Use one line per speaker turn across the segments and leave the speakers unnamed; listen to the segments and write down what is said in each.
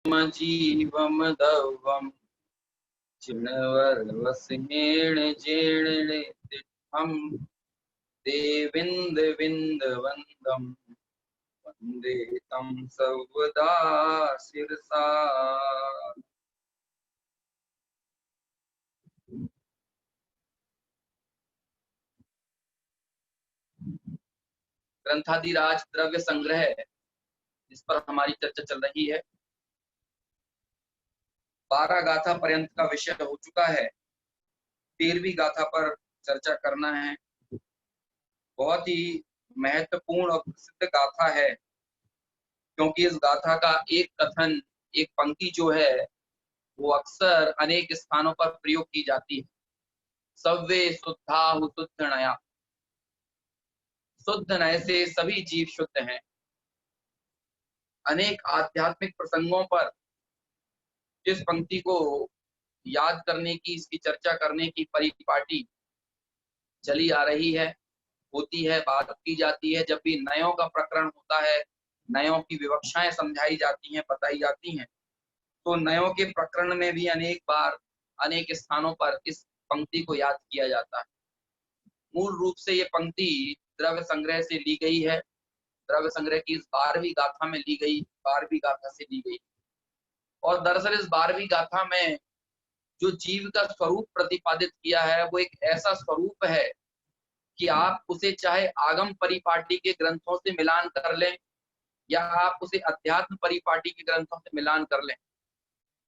जीवम दवम चिन्वर वसेण जेण हम देविंद विंद वंदम वंदे तम सर्वदा शिरसा। ग्रंथादिराज द्रव्य संग्रह, इस पर हमारी चर्चा चल रही है। 12 गाथा पर्यंत का विषय हो चुका है। 13वीं गाथा पर चर्चा करना है। बहुत ही महत्वपूर्ण और प्रसिद्ध गाथा है, क्योंकि इस गाथा का एक कथन, एक पंक्ति जो है वो अक्सर अनेक स्थानों पर प्रयोग की जाती है। सव्वे शुद्धाहु शुद्ध नया, शुद्ध नय से सभी जीव शुद्ध हैं। अनेक आध्यात्मिक प्रसंगों पर इस पंक्ति को याद करने की, इसकी चर्चा करने की परिपाटी चली आ रही है, होती है, बात की जाती है। जब भी नयों का प्रकरण होता है, नयों की विवक्षाएं समझाई जाती हैं, बताई जाती हैं, तो नयों के प्रकरण में भी अनेक बार अनेक स्थानों पर इस पंक्ति को याद किया जाता है। मूल रूप से ये पंक्ति द्रव्य संग्रह से ली गई है। द्रव्य संग्रह की इस 12वीं गाथा में ली गई, 12वीं गाथा से ली गई। और दरअसल इस 12वीं गाथा में जो जीव का स्वरूप प्रतिपादित किया है वो एक ऐसा स्वरूप है कि आप उसे चाहे आगम परिपाटी के ग्रंथों से मिलान कर लें या आप उसे अध्यात्म परिपाटी के ग्रंथों से मिलान कर लें,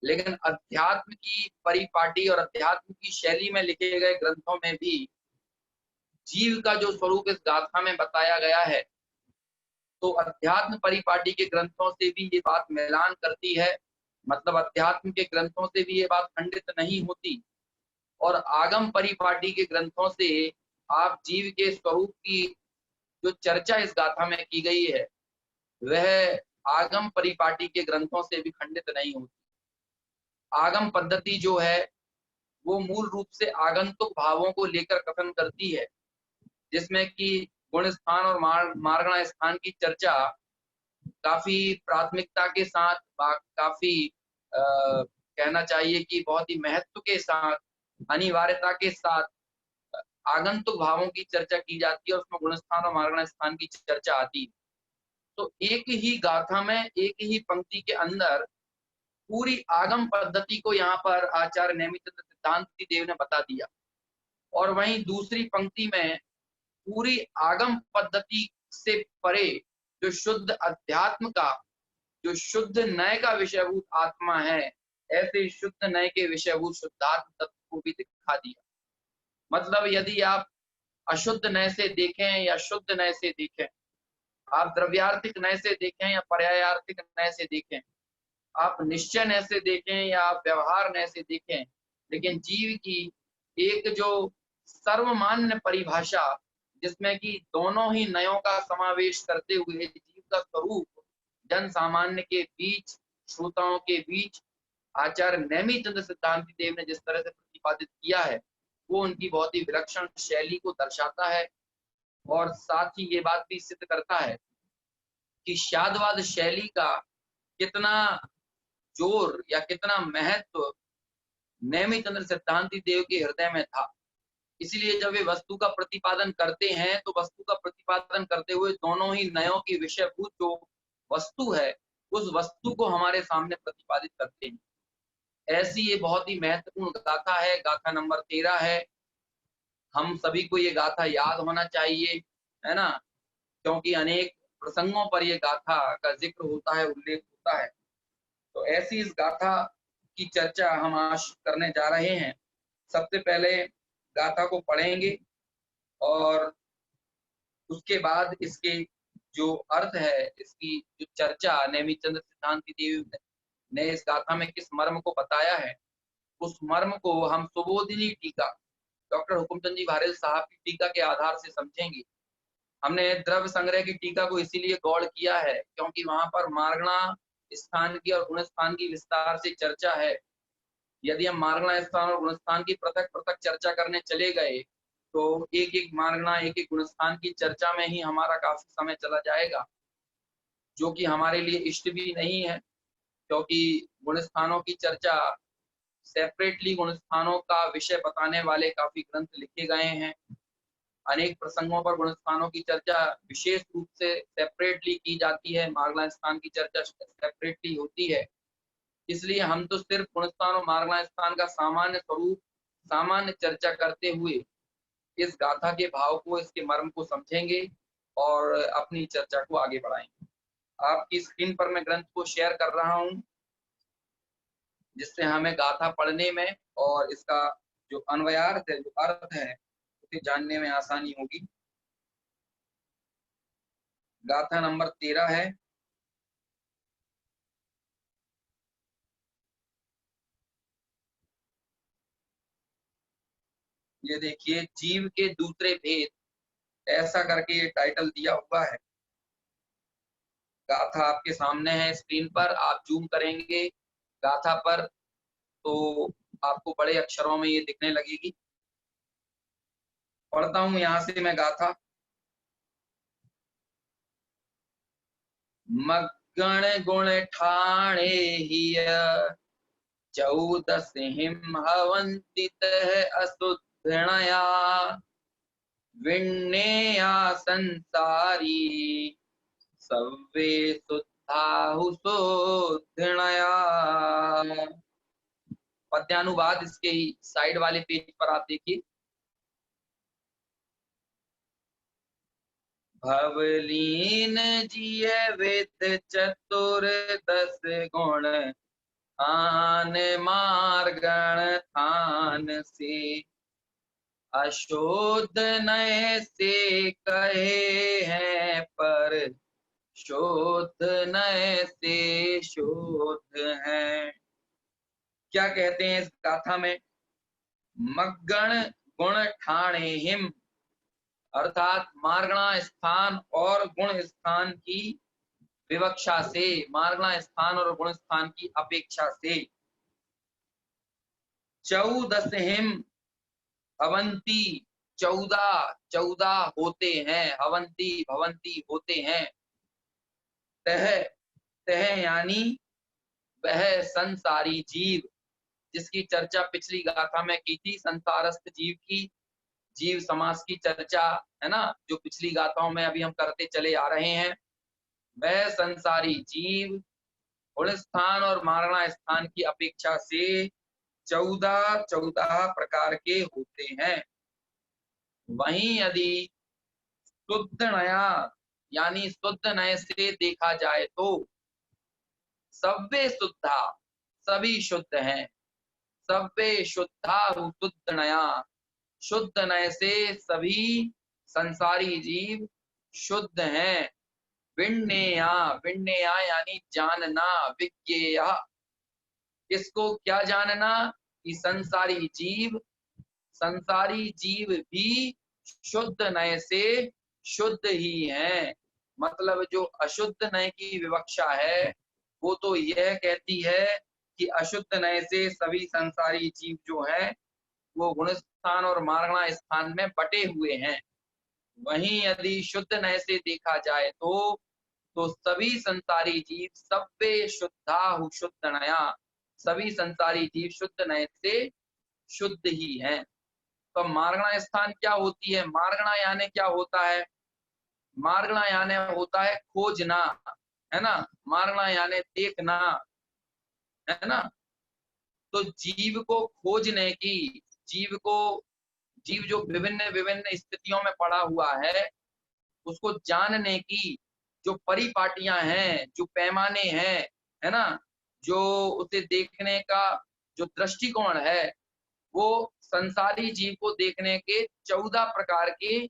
लेकिन अध्यात्म की परिपाटी और अध्यात्म की शैली में लिखे गए ग्रंथों में भी जीव का जो स्वरूप इस गाथा में बताया गया है, तो अध्यात्म परिपाटी के ग्रंथों से भी ये बात मिलान करती है। मतलब अध्यात्म के ग्रंथों से भी ये बात खंडित नहीं होती, और आगम परिपाटी के ग्रंथों से आप जीव के स्वरूप की जो चर्चा इस गाथा में की गई है वह आगम परिपाटी के ग्रंथों से भी खंडित नहीं होती। आगम पद्धति जो है वो मूल रूप से आगंतुक भावों को लेकर कथन करती है, जिसमें कि गुण स्थान और मार्गण स्थान की चर्चा काफी प्राथमिकता के साथ, काफी कहना चाहिए कि बहुत ही महत्व के साथ, अनिवार्यता के साथ आगंतुक भावों की चर्चा की जाती है, उसमें गुण स्थान और मार्गण स्थान की चर्चा आती है। तो एक ही गाथा में, एक ही पंक्ति के अंदर पूरी आगम पद्धति को यहाँ पर आचार्य नेमिचंद्र सिद्धांति देव ने बता दिया, और वहीं दूसरी पंक्ति में पूरी आगम पद्धति से परे जो शुद्ध अध्यात्म का, जो शुद्ध नय का विषयभूत आत्मा है, ऐसे शुद्ध नय के विषयभूत शुद्धात्म तत्व को भी दिखा दिया। मतलब यदि आप अशुद्ध नय से देखें या शुद्ध नय से देखें, आप द्रव्यार्थिक नय से देखें या पर्यायार्थिक नय से देखें, आप निश्चय नय से देखें या आप व्यवहार नय से देखें, लेकिन जीव की एक जो सर्वमान्य परिभाषा, जिसमें कि दोनों ही नयों का समावेश करते हुए जीव का स्वरूप जन सामान्य के बीच, श्रोताओं के बीच आचार्य नेमिचंद्र सिद्धांति देव ने जिस तरह से प्रतिपादित किया है, वो उनकी बहुत ही विलक्षण शैली को दर्शाता है, और साथ ही ये बात भी सिद्ध करता है कि शादवाद शैली का कितना जोर या कितना महत्व नेमिचंद्र सिद्धांति देव के हृदय में था। इसलिए जब वे वस्तु का प्रतिपादन करते हैं तो वस्तु का प्रतिपादन करते हुए दोनों ही नयों की विषयभूत जो वस्तु है उस वस्तु को हमारे सामने प्रतिपादित करते हैं। ऐसी ये बहुत ही महत्वपूर्ण गाथा है, गाथा नंबर 13 है। हम सभी को ये गाथा याद होना चाहिए, है ना, क्योंकि अनेक प्रसंगों पर ये गाथा का जिक्र होता है, उल्लेख होता है। तो ऐसी इस गाथा की चर्चा हम आज करने जा रहे हैं। सबसे पहले गाथा को पढ़ेंगे और उसके बाद इसके जो अर्थ है, इसकी जो चर्चा नेमिचंद्र सिद्धांति देव ने इस गाथा में किस मर्म को बताया है, उस मर्म को हम सुबोधिनी टीका, डॉक्टर हुकुमचंद जी भारल साहब की टीका के आधार से समझेंगे। हमने द्रव्य संग्रह की टीका को इसीलिए गौड़ किया है क्योंकि वहां पर मार्गणा स्थान की और गुण स्थान की विस्तार से चर्चा है। यदि हम मार्गणा स्थान और गुण स्थान की पृथक पृथक चर्चा करने चले गए तो एक एक मार्गणा, एक एक गुण स्थान की चर्चा में ही हमारा काफी समय चला जाएगा, जो कि हमारे लिए इष्ट भी नहीं है, क्योंकि गुण स्थानों की चर्चा सेपरेटली, गुण स्थानों का विषय बताने वाले काफी ग्रंथ लिखे गए हैं। अनेक प्रसंगों पर गुण स्थानों की चर्चा विशेष रूप से सेपरेटली की जाती है, मार्गला स्थान की चर्चा सेपरेटली होती है। इसलिए हम तो सिर्फ गुण स्थान और मार्गला स्थान का सामान्य स्वरूप, सामान्य चर्चा करते हुए इस गाथा के भाव को, इसके मर्म को समझेंगे और अपनी चर्चा को आगे बढ़ाएंगे। आपकी स्क्रीन पर मैं ग्रंथ को शेयर कर रहा हूं, जिससे हमें गाथा पढ़ने में और इसका जो अन्वयार्थ है, जो अर्थ है, उसे जानने में आसानी होगी। गाथा नंबर 13 है। ये देखिए, जीव के दूसरे भेद, ऐसा करके ये टाइटल दिया हुआ है। गाथा आपके सामने है स्क्रीन पर, आप जूम करेंगे गाथा पर तो आपको बड़े अक्षरों में ये दिखने लगेगी। पढ़ता हूं यहां से मैं गाथा। मग्गण गुण ठाणे हिय 14 हिम हवंतित असुद्धणया विण्णेया संसारी सव्वे शुद्धाहु शुद्धणया। पद्यानुवाद इसके ही साइड वाले पेज पर आप देखिए। भवलीन जिय वेद चतुर 10 गुण थान मार्गण थान से अशोध नय से कहे हैं पर शोध नय से शोध हैं। क्या कहते हैं इस गाथा में? मग्गण गुण ठाणे हिम, अर्थात मार्गणा स्थान और गुण स्थान की विवक्षा से, मार्गणा स्थान और गुण स्थान की अपेक्षा से 14 हिम हवंती, 14 होते हैं, हवंती भवंती होते हैं। तह, तह यानी वह संसारी जीव, जिसकी चर्चा पिछली गाथा में की थी, संसारस्थ जीव की, जीव समास की चर्चा है ना, जो पिछली गाथाओं में अभी हम करते चले आ रहे हैं। वह संसारी जीव गुण स्थान और मारणा स्थान की अपेक्षा से 14 प्रकार के होते हैं। वहीं यदि शुद्ध नया यानी शुद्ध नय से देखा जाए तो सव्वे शुद्धा, सभी शुद्ध हैं। सव्वे शुद्धा शुद्ध नया, शुद्ध नय से सभी संसारी जीव शुद्ध हैं। विण्णेया, विण्णेया यानी जानना, विज्ञेया, इसको क्या जानना कि संसारी जीव भी शुद्ध नय से शुद्ध ही हैं। मतलब जो अशुद्ध नय की विवक्षा है वो तो यह कहती है कि अशुद्ध नय से सभी संसारी जीव जो हैं वो गुण स्थान और मार्गणा स्थान में बटे हुए हैं। वहीं यदि शुद्ध नय से देखा जाए तो सभी संसारी जीव सव्वे शुद्धा शुद्ध नया, सभी संसारी जीव शुद्ध नय से शुद्ध ही हैं। तो मार्गणा स्थान क्या होती है? मार्गणा यानी क्या होता है? मार्गणा यानी होता है खोजना, है ना, मार्गणा यानी देखना, है ना। तो जीव को खोजने की, जीव जो विभिन्न विभिन्न स्थितियों में पड़ा हुआ है उसको जानने की जो परिपाटियां हैं, जो पैमाने हैं, है ना, जो उसे देखने का जो दृष्टिकोण है, वो संसारी जीव को देखने के 14 प्रकार के,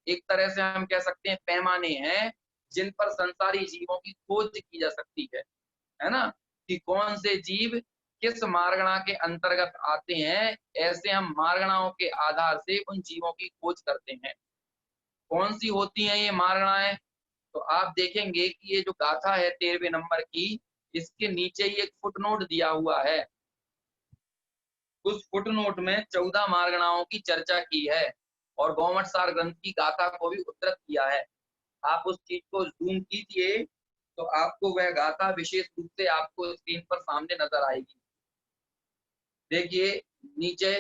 एक तरह से हम कह सकते हैं, पैमाने हैं जिन पर संसारी जीवों की खोज की जा सकती है ना, कि कौन से जीव किस मार्गणा के अंतर्गत आते हैं। ऐसे हम मार्गणाओं के आधार से उन जीवों की खोज करते हैं। कौन सी होती हैं ये मार्गणाएं? तो आप देखेंगे कि ये जो गाथा है 13वें नंबर की, इसके नीचे ही एक फुटनोट दिया हुआ है। उस फुटनोट में 14 मार्गणाओं की चर्चा की है और गौमट सार ग्रंथ की गाथा को भी उद्धृत किया है। आप उस चीज को जूम कीजिए तो आपको वह गाथा विशेष रूप से आपको स्क्रीन पर सामने नजर आएगी। देखिए नीचे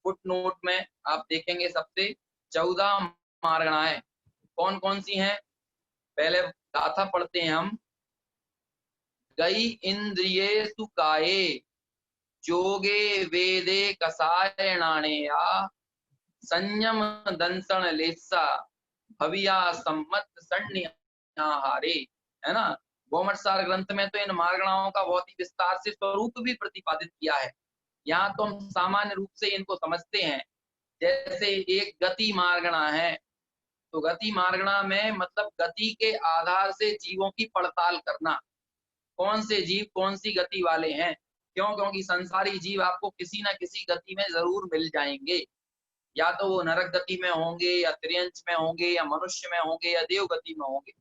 फुटनोट में आप देखेंगे सबसे 14 मार्गणाएं कौन कौन सी हैं। पहले गाथा पढ़ते हैं हम। गई इंद्रियेषु काये जोगे वेदे कसायणानेया संयम दंसन लेसा भविया सम्मत सन्निहारे। है ना। गोमटसार ग्रंथ में तो इन मार्गणाओं का बहुत ही विस्तार से स्वरूप भी प्रतिपादित किया है। यहाँ तो हम सामान्य रूप से इनको समझते हैं। जैसे एक गति मार्गणा है, तो गति मार्गणा में मतलब गति के आधार से जीवों की पड़ताल करना, कौन से जीव कौन सी गति वाले हैं। क्यों? क्योंकि संसारी जीव आपको किसी ना किसी गति में जरूर मिल जाएंगे, या तो वो नरक गति में होंगे, या त्रियंच में होंगे, या मनुष्य में होंगे, या देव गति में होंगे।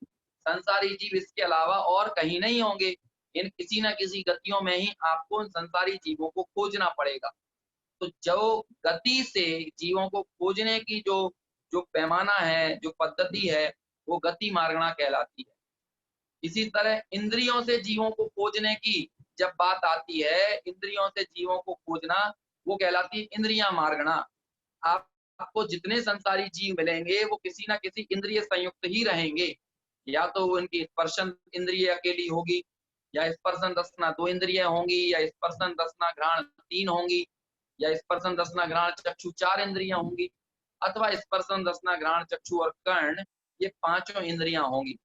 संसारी जीव इसके अलावा और कहीं नहीं होंगे। इन किसी ना किसी गतियों में ही आपको संसारी जीवों को खोजना पड़ेगा। तो जो गति से जीवों को खोजने की जो जो पैमाना है, जो पद्धति है, वो गति मार्गणा कहलाती है। इसी तरह इंद्रियों से जीवों को खोजने की जब बात आती है, इंद्रियों से जीवों को खोजना, वो कहलाती है इंद्रिया मार्गणा। आपको जितने संसारी जीव मिलेंगे वो किसी ना किसी इंद्रिय संयुक्त ही रहेंगे। या तो उनकी स्पर्शन इंद्रिय अकेली होगी, या स्पर्शन रसना 2 इंद्रिय होंगी, या स्पर्शन रसना घ्राण 3 होंगी, या स्पर्शन रसना घ्राण चक्षु 4 इंद्रियां होंगी, अथवा स्पर्शन रसना घ्राण चक्षु और कर्ण ये 5 इंद्रियां होंगी।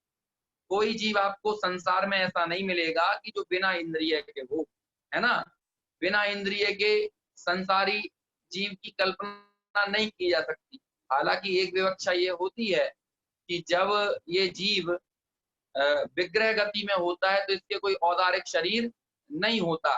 कोई जीव आपको संसार में ऐसा नहीं मिलेगा कि जो बिना इंद्रिय के हो। है ना। बिना इंद्रिय के संसारी जीव की कल्पना नहीं की जा सकती। हालांकि एक विवक्षा ये होती है कि जब ये जीव विग्रह गति में होता है तो इसके कोई औदारिक शरीर नहीं होता।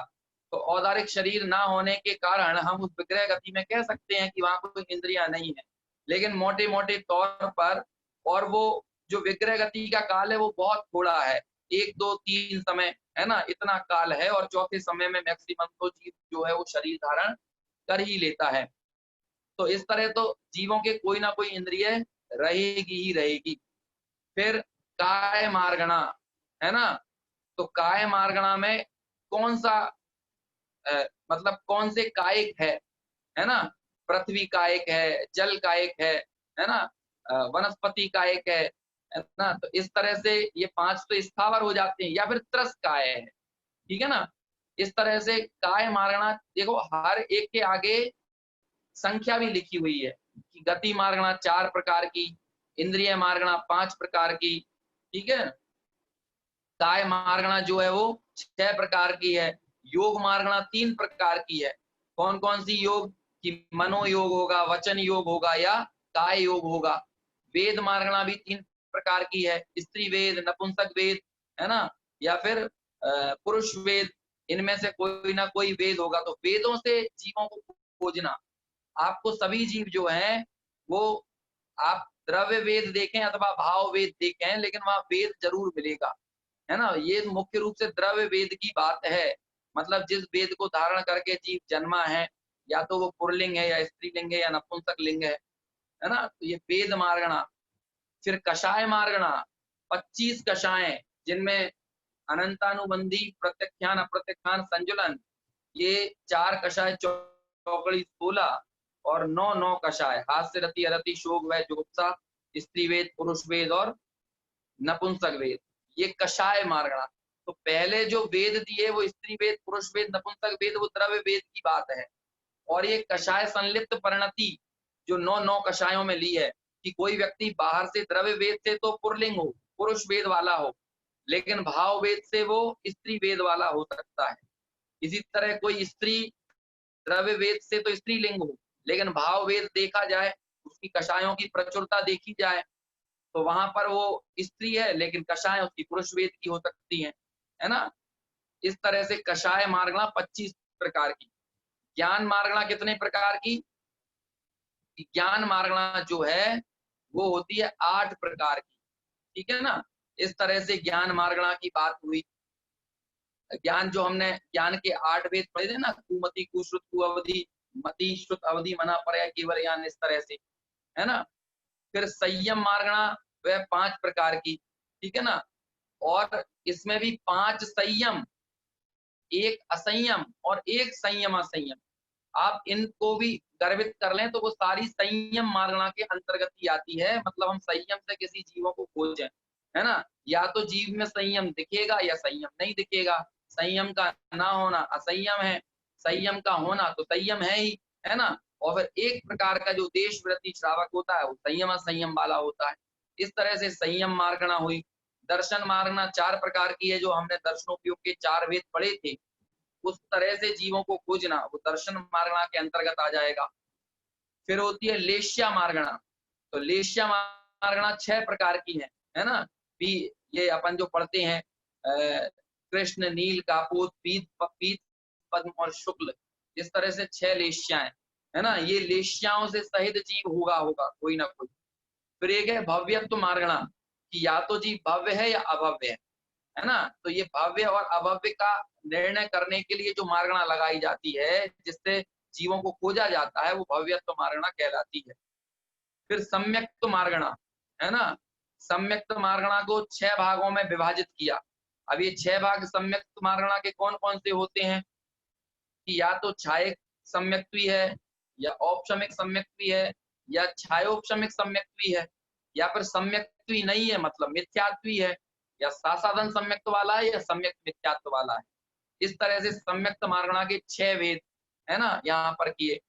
तो औदारिक शरीर ना होने के कारण हम उस विग्रह गति में कह सकते हैं कि वहां कोई इंद्रियां नहीं है। लेकिन मोटे मोटे तौर पर, और वो जो विग्रह गति का काल है वो बहुत थोड़ा है, 1 2 3 समय, है ना, इतना काल है। और चौथे समय में मैक्सिमम तो जीव जो है वो शरीर धारण कर ही लेता है। तो इस तरह तो जीवों के कोई ना कोई इंद्रिय रहेगी ही रहेगी। फिर काय मार्गणा, है ना। तो काय मार्गणा में कौन सा मतलब कौन से कायिक है ना। पृथ्वी कायिक है, जल कायिक है ना, वनस्पति कायिक है ना। तो इस तरह से ये 5 तो स्थावर हो जाते हैं, या फिर त्रस काय है। ठीक है ना। इस तरह से काय मार्गणा देखो हर एक के आगे संख्या भी लिखी हुई है कि गति मार्गणा 4 प्रकार की, इंद्रिय मार्गणा 5 प्रकार की। ठीक है। काय मार्गणा जो है वो 6 प्रकार की है। योग मार्गणा 3 प्रकार की है। कौन कौन सी योग? कि मनोयोग होगा, वचन योग होगा, या काय योग होगा। वेद मार्गणा भी 3 प्रकार की है। स्त्री वेद, नपुंसक वेद, है ना, या फिर पुरुष वेद। इनमें से कोई ना कोई वेद होगा। तो वेदों से जीवों को खोजना, आपको सभी जीव जो हैं वो, आप द्रव्य वेद देखें अथवा भाव वेद देखें, लेकिन वहां वेद जरूर मिलेगा। है ना। ये मुख्य रूप से द्रव्य वेद की बात है। मतलब जिस वेद को धारण करके जीव जन्मा है, या तो वो पुरलिंग है, या स्त्रीलिंग है, या नपुंसक लिंग है ना। तो ये वेद मार्गणा। फिर कषाय मार्गणा 25 कषाय, जिनमें अनंतानुबंधी, प्रत्यख्यान, अप्रत्यख्यान, संजुलन, ये 4 कषाय, चौकड़ी 16, और 9 कषाय, हास्य रति, अरति, शोक व जुगुप्सा, स्त्री वेद, पुरुष वेद और नपुंसक वेद, ये कषाय मार्गणा। तो पहले जो वेद दिए वो स्त्री वेद, पुरुष वेद, नपुंसक वेद, वो द्रव्य वेद की बात है। और ये कषाय संलिप्त परिणति जो 9 कषायों में ली है, कि कोई व्यक्ति बाहर से द्रव्य वेद से तो पुरलिंग हो, पुरुष वेद वाला हो, लेकिन भाव वेद से वो स्त्री वेद वाला हो सकता है। इसी तरह कोई स्त्री द्रव्य वेद से तो स्त्रीलिंग हो, लेकिन भाव वेद देखा जाए, उसकी कषायों की प्रचुरता देखी जाए, तो वहां पर वो स्त्री है, लेकिन कषाय उसकी पुरुष वेद की हो सकती है ना। इस तरह से कषाय मार्गणा 25 प्रकार की। ज्ञान मार्गणा कितने प्रकार की? ज्ञान मार्गणा जो है वो होती है 8 प्रकार की। ठीक है ना। इस तरह से ज्ञान मार्गणा की बात हुई। ज्ञान जो हमने ज्ञान के 8 वेद पढ़े थे ना, कुमति, कुश्रुत, कुअवधि, मति, श्रुत, अवधि, मना, परया, केवल ज्ञान, इस तरह से, है ना। फिर संयम मार्गणा वह 5 प्रकार की। ठीक है ना। और इसमें भी 5 संयम, 1 असंयम और 1 संयम असंयम। आप इनको भी गर्भित कर लें तो वो सारी संयम मार्गणा के अंतर्गत ही आती है। मतलब हम संयम से किसी जीवों को खोजें, है ना? या तो जीव में संयम दिखेगा या संयम नहीं दिखेगा। संयम का ना होना असंयम है, संयम का होना तो संयम है ही, है ना? और फिर एक प्रकार का जो देशवृत्ति श्रावक होता है वो संयम असंयम वाला होता है। इस तरह से संयम मार्गणा हुई। दर्शन मार्गणा 4 प्रकार की है, जो हमने दर्शनोपयोग के 4 वेद पढ़े थे। उस तरह से जीवों को खोजना वो दर्शन मार्गणा के अंतर्गत आ जाएगा। फिर होती है लेश्या मार्गणा। तो लेश्या मार्गणा 6 प्रकार की है ना? ये अपन जो पढ़ते हैं कृष्ण, नील, कापोत, पीत, पद्म और शुक्ल, इस तरह से 6 लेश्याएं, है ना? ये लेश्याओं से सहित जीव होगा कोई ना कोई। फिर एक है भव्यत्व मार्गणा, कि या तो जीव भव्य है या अभव्य है ना? तो ये भव्य और अभव्य का निर्णय करने के लिए जो मार्गणा लगाई जाती है, जिससे जीवों को खोजा जाता है, वो भव्यत्व मार्गणा कहलाती है। फिर सम्यक्त मार्गणा, है ना? सम्यक्त मार्गणा को 6 भागों में विभाजित किया। अब ये 6 भाग सम्यक्त मार्गणा के कौन-कौन से होते हैं? कि या तो छायक सम्यक्त्वी है, या औपशमिक सम्यक्त्वी है, या छायोपशमिक सम्यक्त्वी है, या फिर सम्यक्त्वी नहीं है मतलब मिथ्यात्वी है, या सासाधन सम्यक्त वाला है, या सम्यक मिथ्यात्व वाला है। इस तरह से सम्यक्त मार्गणा के 6 वेद, है ना, यहाँ पर किए।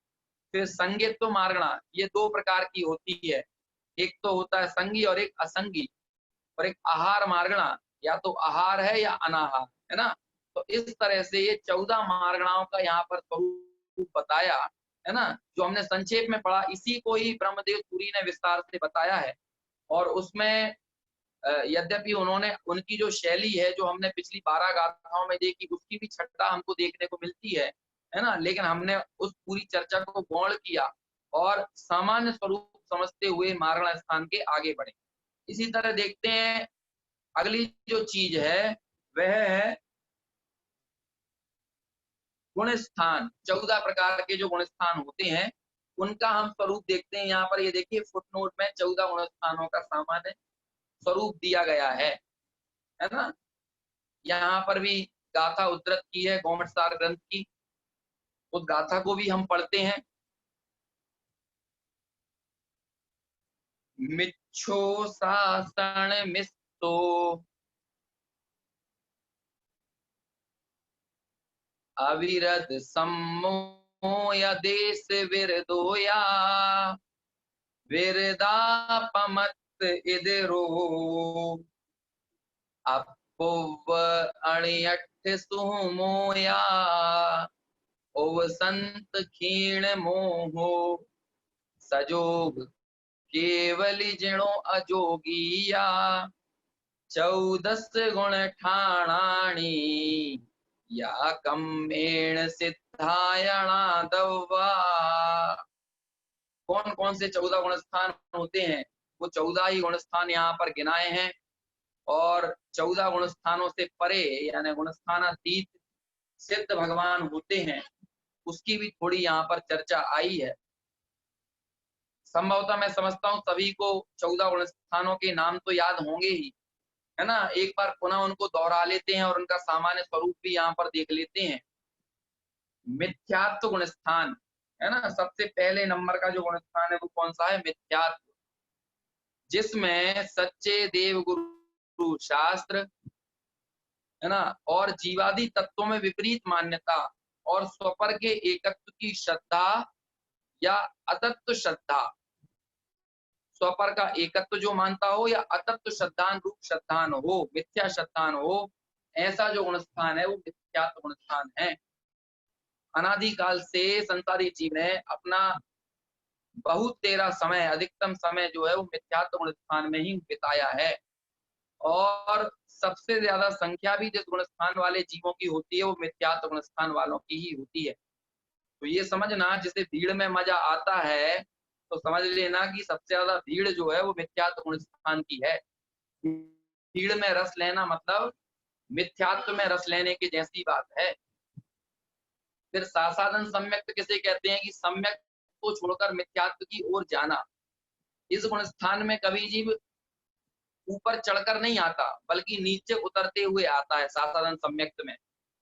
फिर संज्ञत्व मार्गणा, ये 2 प्रकार की होती है। एक तो होता है संगी और एक असंगी। और एक आहार मार्गणा, या तो आहार है या अनाहार, है ना? तो इस तरह से ये 14 मार्गणाओं का यहाँ पर स्वरूप बताया, है ना? जो हमने संक्षेप में पढ़ा, इसी को ही ब्रह्मदेव सूरी ने विस्तार से बताया है। और उसमें यद्यपि उन्होंने उनकी जो शैली है, जो हमने पिछली 12 गाथाओं में देखी, उसकी भी छटा हमको देखने को मिलती है ना? लेकिन हमने उस पूरी चर्चा को गौण किया और सामान्य स्वरूप समझते हुए मार्गणा स्थान के आगे बढ़े। इसी तरह देखते हैं अगली जो चीज है वह है गुण स्थान। 14 प्रकार के जो गुण स्थान होते हैं उनका हम स्वरूप देखते हैं। यहाँ पर ये देखिए फुटनोट में 14 गुण स्थानों का सामान्य स्वरूप दिया गया है ना? यहाँ पर भी गाथा उद्धृत की है गौमटसार ग्रंथ की। उस गाथा को भी हम पढ़ते हैं। मिच्छो सासण मिस्तो अविरद सम्मोय देश विरदोया विरदापमत इदरो अपुव अणियठ सुमोया ओव संत क्षीण मोहो सजोग केवली जिणो अजोगिया 14 गुण ठाणाणी या कम्मेण सिद्धायणा दव्वा। कौन कौन से 14 गुण स्थान होते हैं? वो 14 ही गुण स्थान यहाँ पर गिनाए हैं। और 14 गुण स्थानों से परे यानी गुण स्थानातीत सिद्ध भगवान होते हैं, उसकी भी थोड़ी यहाँ पर चर्चा आई है। संभवतः मैं समझता हूँ सभी को 14 गुण स्थानों के नाम तो याद होंगे ही, है ना? एक बार पुनः उनको दोहरा लेते हैं और उनका सामान्य स्वरूप भी यहाँ पर देख लेते हैं। मिथ्यात्व गुण स्थान, है ना? सबसे पहले नंबर का जो गुण स्थान है वो कौन सा है? मिथ्यात्व, जिसमें सच्चे देव गुरु शास्त्र, है ना, और जीवादि तत्वों में विपरीत मान्यता और स्वपर के एकत्व की श्रद्धा या अतत्व श्रद्धा, स्वपर का एकत्व जो मानता हो या अतत्व श्रद्धान रूप श्रद्धान हो, मिथ्या श्रद्धान हो, ऐसा जो गुण स्थान है वो मिथ्यात्व गुण स्थान है। अनादिकाल से संसारी जीव ने अपना बहुत तेरा समय, अधिकतम समय जो है वो मिथ्यात्व गुण स्थान में ही बिताया है। और सबसे ज्यादा संख्या भी जिस गुण स्थान वाले जीवों की होती है वो मिथ्यात्व गुण स्थान वालों की ही होती है। तो ये समझना, जिसे भीड़ में मजा आता है तो समझ लेना कि सबसे ज्यादा भीड़ जो है वो मिथ्यात्व गुण स्थान की है। भीड़ में रस लेना मतलब मिथ्यात्व में रस लेने की जैसी बात है। फिर सासाधन सम्यक्त किसे कहते हैं? कि सम्यक्त को छोड़कर मिथ्यात्व की ओर जाना। इस गुण स्थान में कभी जीव ऊपर चढ़कर नहीं आता बल्कि नीचे उतरते हुए आता है सासाधन सम्यक्त में।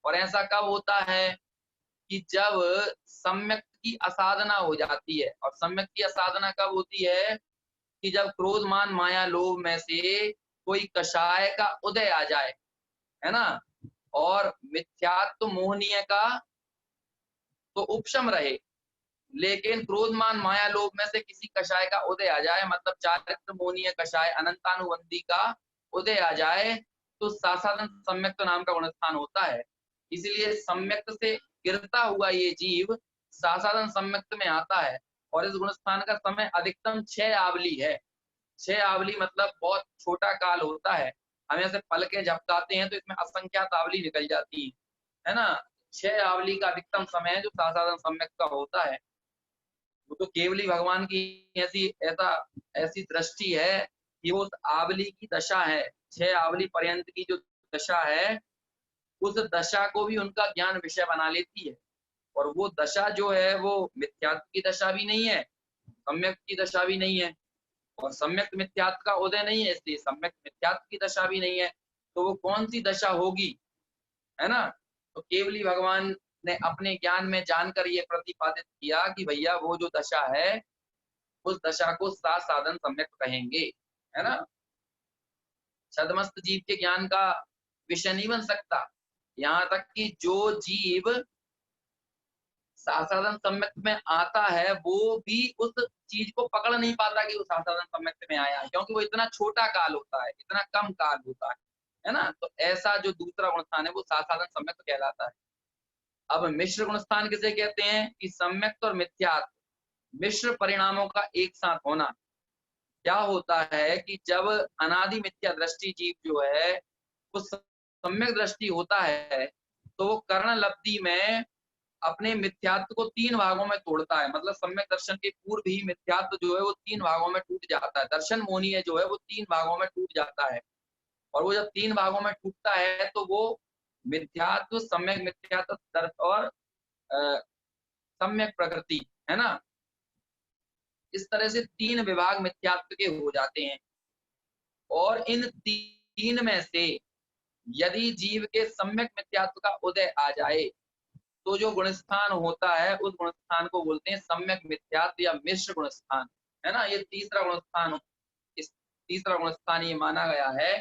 और ऐसा कब होता है कि जब सम्यक्त की असाधना हो जाती है। और सम्यक्त की असाधना कब होती है कि जब क्रोध मान माया लोभ में से कोई कषाय का उदय आ जाए, है ना, और मिथ्यात्व मोहनीय का तो उपशम रहे, लेकिन क्रोध मान माया लोभ में से किसी कषाय का उदय आ जाए, मतलब चारित्र मोहनीय कषाय अनंतानुबंधी का उदय आ जाए, तो सासाधन सम्यक्त नाम का गुणस्थान होता है। इसलिए सम्यक्त से गिरता हुआ ये जीव सासाधन सम्यक्त में आता है। और इस गुणस्थान का समय अधिकतम 6 आवली है। 6 आवली मतलब बहुत छोटा काल होता है। हम ऐसे पल के झपकाते हैं तो इसमें असंख्यात आवली निकल जाती है ना। 6 आवली का अधिकतम समय है जो सासाधन सम्यक्त का होता है। वो तो केवली भगवान की ऐसी दृष्टि है कि वो उस आवली की दशा है, 6 आवली पर्यंत की जो दशा है, उस दशा को भी उनका ज्ञान विषय बना लेती है। और वो दशा जो है वो मिथ्यात्व की दशा भी नहीं है, सम्यक की दशा भी नहीं है, और सम्यक मिथ्यात्व का उदय नहीं है, इसलिए सम्यक मिथ्यात्व की दशा भी नहीं है। तो वो कौन सी दशा होगी, है ना। तो केवली भगवान ने अपने ज्ञान में जानकर ये प्रतिपादित किया कि भैया वो जो दशा है उस दशा को सासाधन सम्यक कहेंगे, है ना। छदमस्त जीव के ज्ञान का विषय नहीं बन सकता। यहाँ तक कि जो जीव सासाधन सम्यक में आता है वो भी उस चीज को पकड़ नहीं पाता कि वो सासाधन सम्यक में आया है, क्योंकि वो इतना छोटा काल होता है, इतना कम काल होता है ना। तो ऐसा जो दूसरा गुणस्थान है वो सासाधन सम्यक कहलाता है। अब मिश्र गुणस्थान किसे कहते हैं कि सम्यक्त और मिथ्यात्व मिश्र परिणामों का एक साथ होना। क्या होता है कि जब अनादि मिथ्या दृष्टि जीव जो है वो सम्यक दृष्टि होता है तो वो कर्ण लब्धि में अपने मिथ्यात्व को 3 भागों में तोड़ता है। मतलब सम्यक दर्शन के पूर्व ही मिथ्यात्व जो है वो 3 भागों में टूट जाता है। दर्शन मोहनीय जो है वो 3 भागों में टूट जाता है। और वो जब 3 भागों में टूटता है तो वो मिथ्यात्व, सम्यक मिथ्यात्व और सम्यक प्रकृति, है ना, इस तरह से 3 विभाग मिथ्यात्व के हो जाते हैं। और इन 3 में से यदि जीव के सम्यक मिथ्यात्व का उदय आ जाए तो जो गुणस्थान होता है उस गुणस्थान को बोलते हैं सम्यक मिथ्यात्व या मिश्र गुणस्थान, है ना। ये तीसरा गुणस्थान, इस तीसरा गुणस्थान ये माना गया है।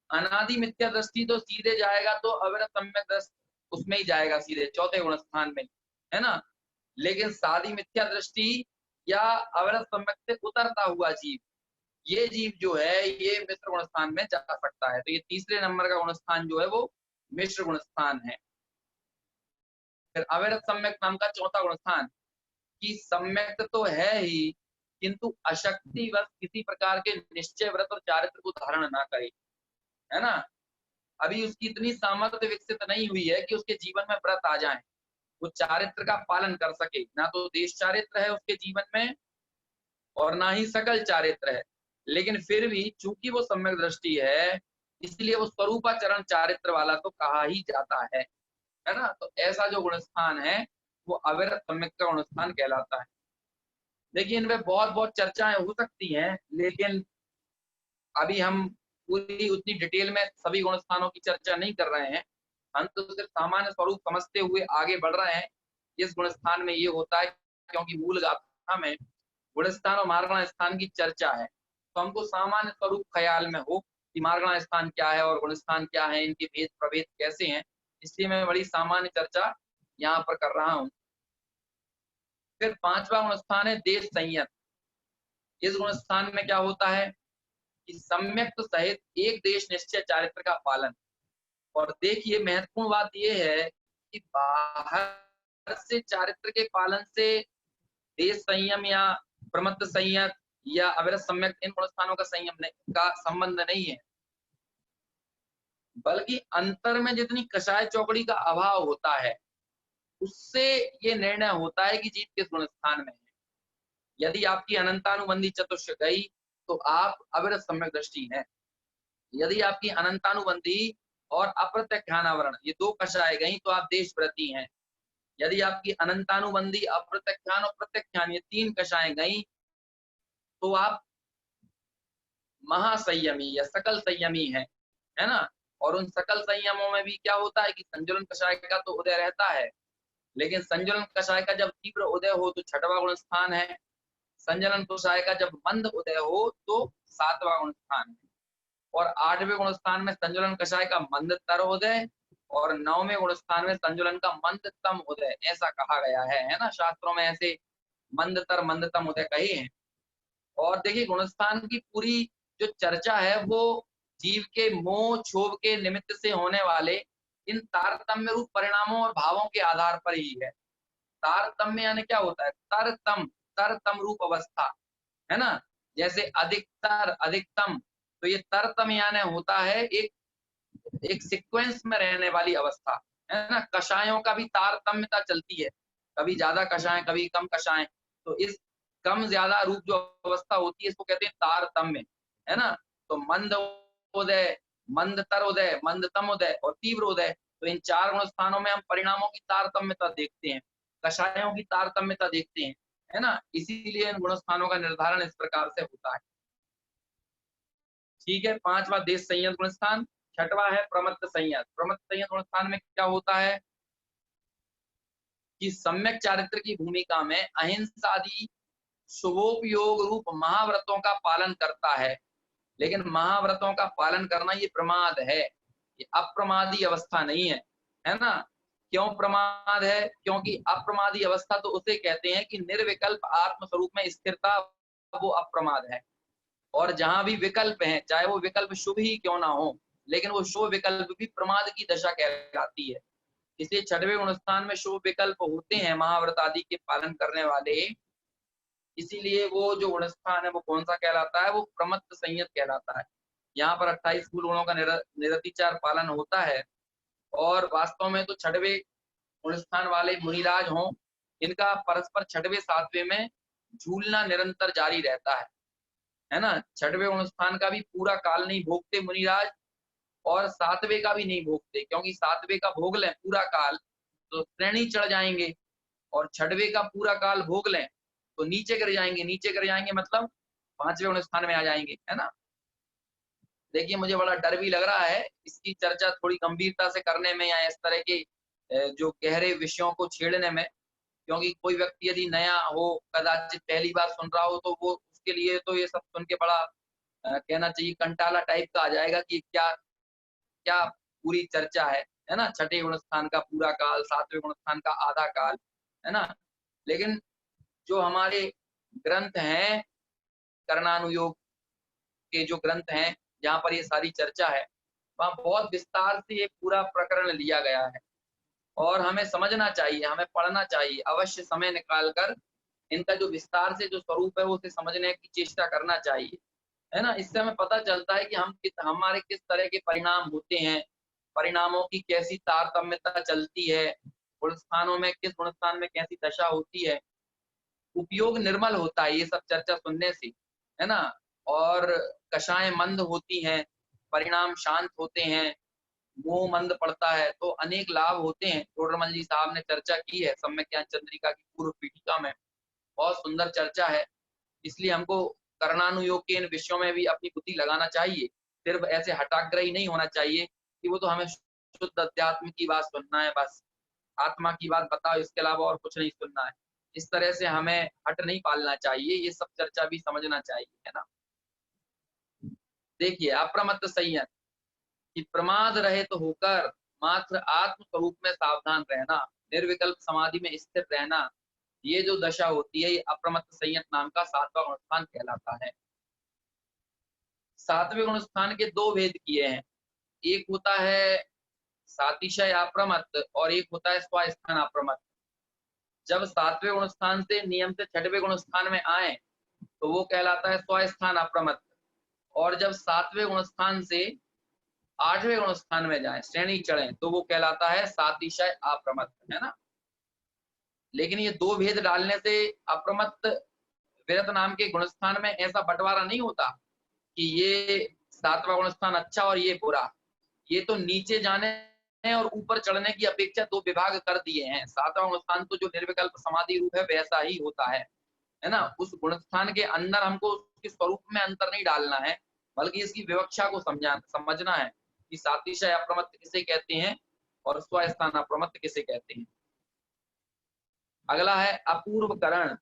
अनादि मिथ्या दृष्टि तो सीधे जाएगा तो अविरत सम्यक दृष्टि उसमें ही जाएगा सीधे, चौथे गुणस्थान में, है ना। लेकिन सादी मिथ्या दृष्टि या अविरत सम्यक से उतरता हुआ जीव, ये जीव जो है ये मिश्र गुणस्थान में जा सकता है। तो ये तीसरे नंबर का गुणस्थान जो है वो मिश्र गुणस्थान है। फिर अविरत सम्यक नाम का चौथा गुणस्थान कि सम्यक तो है ही किंतु अशक्तिवश किसी प्रकार के निश्चय व्रत और चारित्र को धारण ना करे, है ना। अभी उसकी इतनी सामर्थ्य विकसित नहीं हुई है कि उसके जीवन में व्रत आ जाए, वो चारित्र का पालन कर सके। ना तो देश चारित्र है उसके जीवन में और ना ही सकल चारित्र है, लेकिन फिर भी चूंकि वो सम्यक दृष्टि है इसलिए वो स्वरूपाचरण चारित्र वाला तो कहा ही जाता है ना। तो ऐसा जो गुणस्थान है वो अविरत सम्यक का गुणस्थान कहलाता है। देखिए इनमें बहुत बहुत चर्चाएं हो सकती हैं, लेकिन अभी हम पूरी उतनी डिटेल में सभी गुणस्थानों की चर्चा नहीं कर रहे हैं। हम तो सिर्फ सामान्य स्वरूप समझते हुए आगे बढ़ रहे हैं। इस गुणस्थान में ये होता है क्योंकि मूल गाथा में गुणस्थान और मार्गण स्थान की चर्चा है, तो हमको सामान्य स्वरूप ख्याल में हो कि मार्गण स्थान क्या है और गुणस्थान क्या है, इनके भेद प्रभेद कैसे हैं, इसलिए मैं बड़ी सामान्य चर्चा यहाँ पर कर रहा हूँ। फिर 5वां गुणस्थान है देश संयत। इस गुणस्थान में क्या होता है कि सम्यक्त सहित एक देश निश्चय चारित्र का पालन। और देखिए महत्वपूर्ण बात यह है कि बाहर से चारित्र के पालन से देश संयम या प्रमत्त संयत या अविरत सम्यक इन गुणस्थानों का संयम का संबंध नहीं है, बल्कि अंतर में जितनी कषाय चौकड़ी का अभाव होता है उससे ये निर्णय होता है कि जीव किस गुणस्थान में है। यदि आपकी अनंतानुबंधी चतुष्क गई तो आप अविरत सम्यक दृष्टि है। यदि आपकी अनंतानुबंधी और अप्रत्यक्षानावरण ये 2 कषाय गई तो आप देशव्रती हैं। यदि आपकी अनंतानुबंधी, अप्रत्यक्षान और प्रत्यक्षान ये 3 कषाएं गई तो आप महासंयमी या सकल संयमी है ना। और उन सकल संयमों में भी क्या होता है कि संजुलन कषाय का तो उदय रहता है, लेकिन संजुलन कषाय का जब तीव्र उदय हो तो छठवां गुण स्थान है, संजलन कषाय का जब मंद उदय हो तो सातवां गुण स्थान है, और आठवें गुण स्थान में संजुलन कषाय का मंदतर उदय, और नौवें गुण स्थान में संजुलन का मंदतम उदय, ऐसा कहा गया है ना। शास्त्रों में ऐसे मंदतर मंदतम उदय कहे हैं। और देखिए गुणस्थान की पूरी जो चर्चा है वो जीव के मोह क्षोभ के निमित्त से होने वाले इन तारतम्य रूप परिणामों और भावों के आधार पर ही है। तारतम्य यानी क्या होता है? तरतम, तरतम रूप अवस्था, है ना। जैसे अधिकतर, अधिकतम, तो ये तरतम यानी होता है एक सीक्वेंस में रहने वाली अवस्था, है ना। कषायों का भी तारतम्यता चलती है, कभी ज्यादा कषाय कभी कम कषाय, तो इस कम ज्यादा रूप जो अवस्था होती है इसको कहते हैं तारतम्य, है ना। तो मंद उदय, मंदतर उदय, मंदतम उदय और तीव्र उदय, तो इन चार गुण स्थानों में हम परिणामों की तारतम्यता देखते हैं, कषायों की तारतम्यता देखते हैं, है ना। इसीलिए इन गुण स्थानों का निर्धारण इस प्रकार से होता है। ठीक है, पांचवा देश संयत गुण स्थान, छठवा है प्रमत्त संयत। प्रमत्त संयत गुण स्थान में क्या होता है कि सम्यक चारित्र की भूमिका में अहिंसा आदि शुभोपयोग रूप महाव्रतों का पालन करता है, लेकिन महाव्रतों का पालन करना ये प्रमाद है, ये अप्रमादी अवस्था नहीं है, है ना। क्यों प्रमाद है? क्योंकि अप्रमादी अवस्था तो उसे कहते हैं कि निर्विकल्प आत्म स्वरूप में स्थिरता, वो अप्रमाद है। और जहां भी विकल्प है, चाहे वो विकल्प शुभ ही क्यों ना हो, लेकिन वो शुभ विकल्प भी प्रमाद की दशा कहलाती है। इसलिए छठवें गुण स्थान में शुभ विकल्प होते हैं महाव्रत आदि के पालन करने वाले, इसीलिए वो जो गुण स्थान है वो कौन सा कहलाता है? वो प्रमत्त संयत कहलाता है। यहाँ पर 28 मूल गुणों का निरतिचार पालन होता है। और वास्तव में तो छठवें गुण स्थान वाले मुनिराज हों, इनका परस्पर छठवें सातवें में झूलना निरंतर जारी रहता है ना। छठवें गुण स्थान का भी पूरा काल नहीं भोगते मुनिराज, और सातवें का भी नहीं भोगते, क्योंकि सातवें का भोग लें पूरा काल तो श्रेणी चढ़ जाएंगे, और छठवें का पूरा काल भोग लें तो नीचे गिर जाएंगे, नीचे गिर जाएंगे मतलब पांचवें गुण स्थान में आ जाएंगे, है ना। देखिए मुझे बड़ा डर भी लग रहा है इसकी चर्चा थोड़ी गंभीरता से करने में, या इस तरह के जो गहरे विषयों को छेड़ने में, क्योंकि कोई व्यक्ति यदि नया हो, कदाचित पहली बार सुन रहा हो, तो वो उसके लिए तो ये सब सुन के बड़ा कहना चाहिए कंटाला टाइप का आ जाएगा कि क्या क्या पूरी चर्चा है ना। छठे गुण स्थान का पूरा काल, सातवें गुण स्थान का आधा काल, है ना। लेकिन जो हमारे ग्रंथ हैं, कर्णानुयोग के जो ग्रंथ हैं जहाँ पर ये सारी चर्चा है, वहाँ बहुत विस्तार से एक पूरा प्रकरण लिया गया है, और हमें समझना चाहिए, हमें पढ़ना चाहिए, अवश्य समय निकालकर इनका जो विस्तार से जो स्वरूप है वो उसे समझने की चेष्टा करना चाहिए, है ना। इससे हमें पता चलता है कि हमारे किस तरह के परिणाम होते हैं, परिणामों की कैसी तारतम्यता चलती है, गुण स्थानों में किस गुण स्थान में कैसी दशा होती है। उपयोग निर्मल होता है ये सब चर्चा सुनने से, है ना। और कषाएं मंद होती हैं, परिणाम शांत होते हैं, मोह मंद पड़ता है, तो अनेक लाभ होते हैं। टोडरमल जी साहब ने चर्चा की है सम्यक ज्ञान चंद्रिका की पूर्व पीठिका में, बहुत सुंदर चर्चा है। इसलिए हमको कर्णानुयोग के इन विषयों में भी अपनी बुद्धि लगाना चाहिए, सिर्फ ऐसे हठाग्रही नहीं होना चाहिए कि वो तो हमें शुद्ध अध्यात्म की बात सुनना है, बस आत्मा की बात बताओ, इसके अलावा और कुछ नहीं सुनना है। इस तरह से हमें हट नहीं पालना चाहिए, ये सब चर्चा भी समझना चाहिए, है ना। देखिए अप्रमत्त संयत कि प्रमाद रहित होकर मात्र आत्म स्वरूप में सावधान रहना, निर्विकल्प समाधि में स्थिर रहना, ये जो दशा होती है ये अप्रमत्त संयत नाम का सातवां गुण स्थान कहलाता है। सातवें गुण स्थान के दो भेद किए हैं, एक होता है सातिशय अप्रमत्त और एक होता है स्वास्थान अप्रमत्त। जब सातवें गुण स्थान से नियम से छठवें गुण स्थान में आए तो वो कहलाता है स्वास्थान अप्रमत्त, और जब सातवें गुण स्थान से आठवें गुण स्थान में जाए, श्रेणी चढ़े, तो वो कहलाता है सातिशय अप्रमत्त, है ना। लेकिन ये दो भेद डालने से अप्रमत्त विरत नाम के गुण स्थान में ऐसा बंटवारा नहीं होता कि ये सातवां गुण स्थान अच्छा और ये बुरा। ये तो नीचे जाने और ऊपर चढ़ने की अपेक्षा दो विभाग कर दिए हैं। सातवां गुण स्थान तो जो निर्विकल्प समाधि रूप है वैसा ही होता है ना। उस गुण स्थान के अंदर हमको उसके स्वरूप में अंतर नहीं डालना है, बल्कि इसकी विवक्षा को समझना है कि सातिशय अप्रमत्त किसे कहते हैं और स्वस्थान अप्रमत्त किसे कहते हैं। अगला है अपूर्वकरण।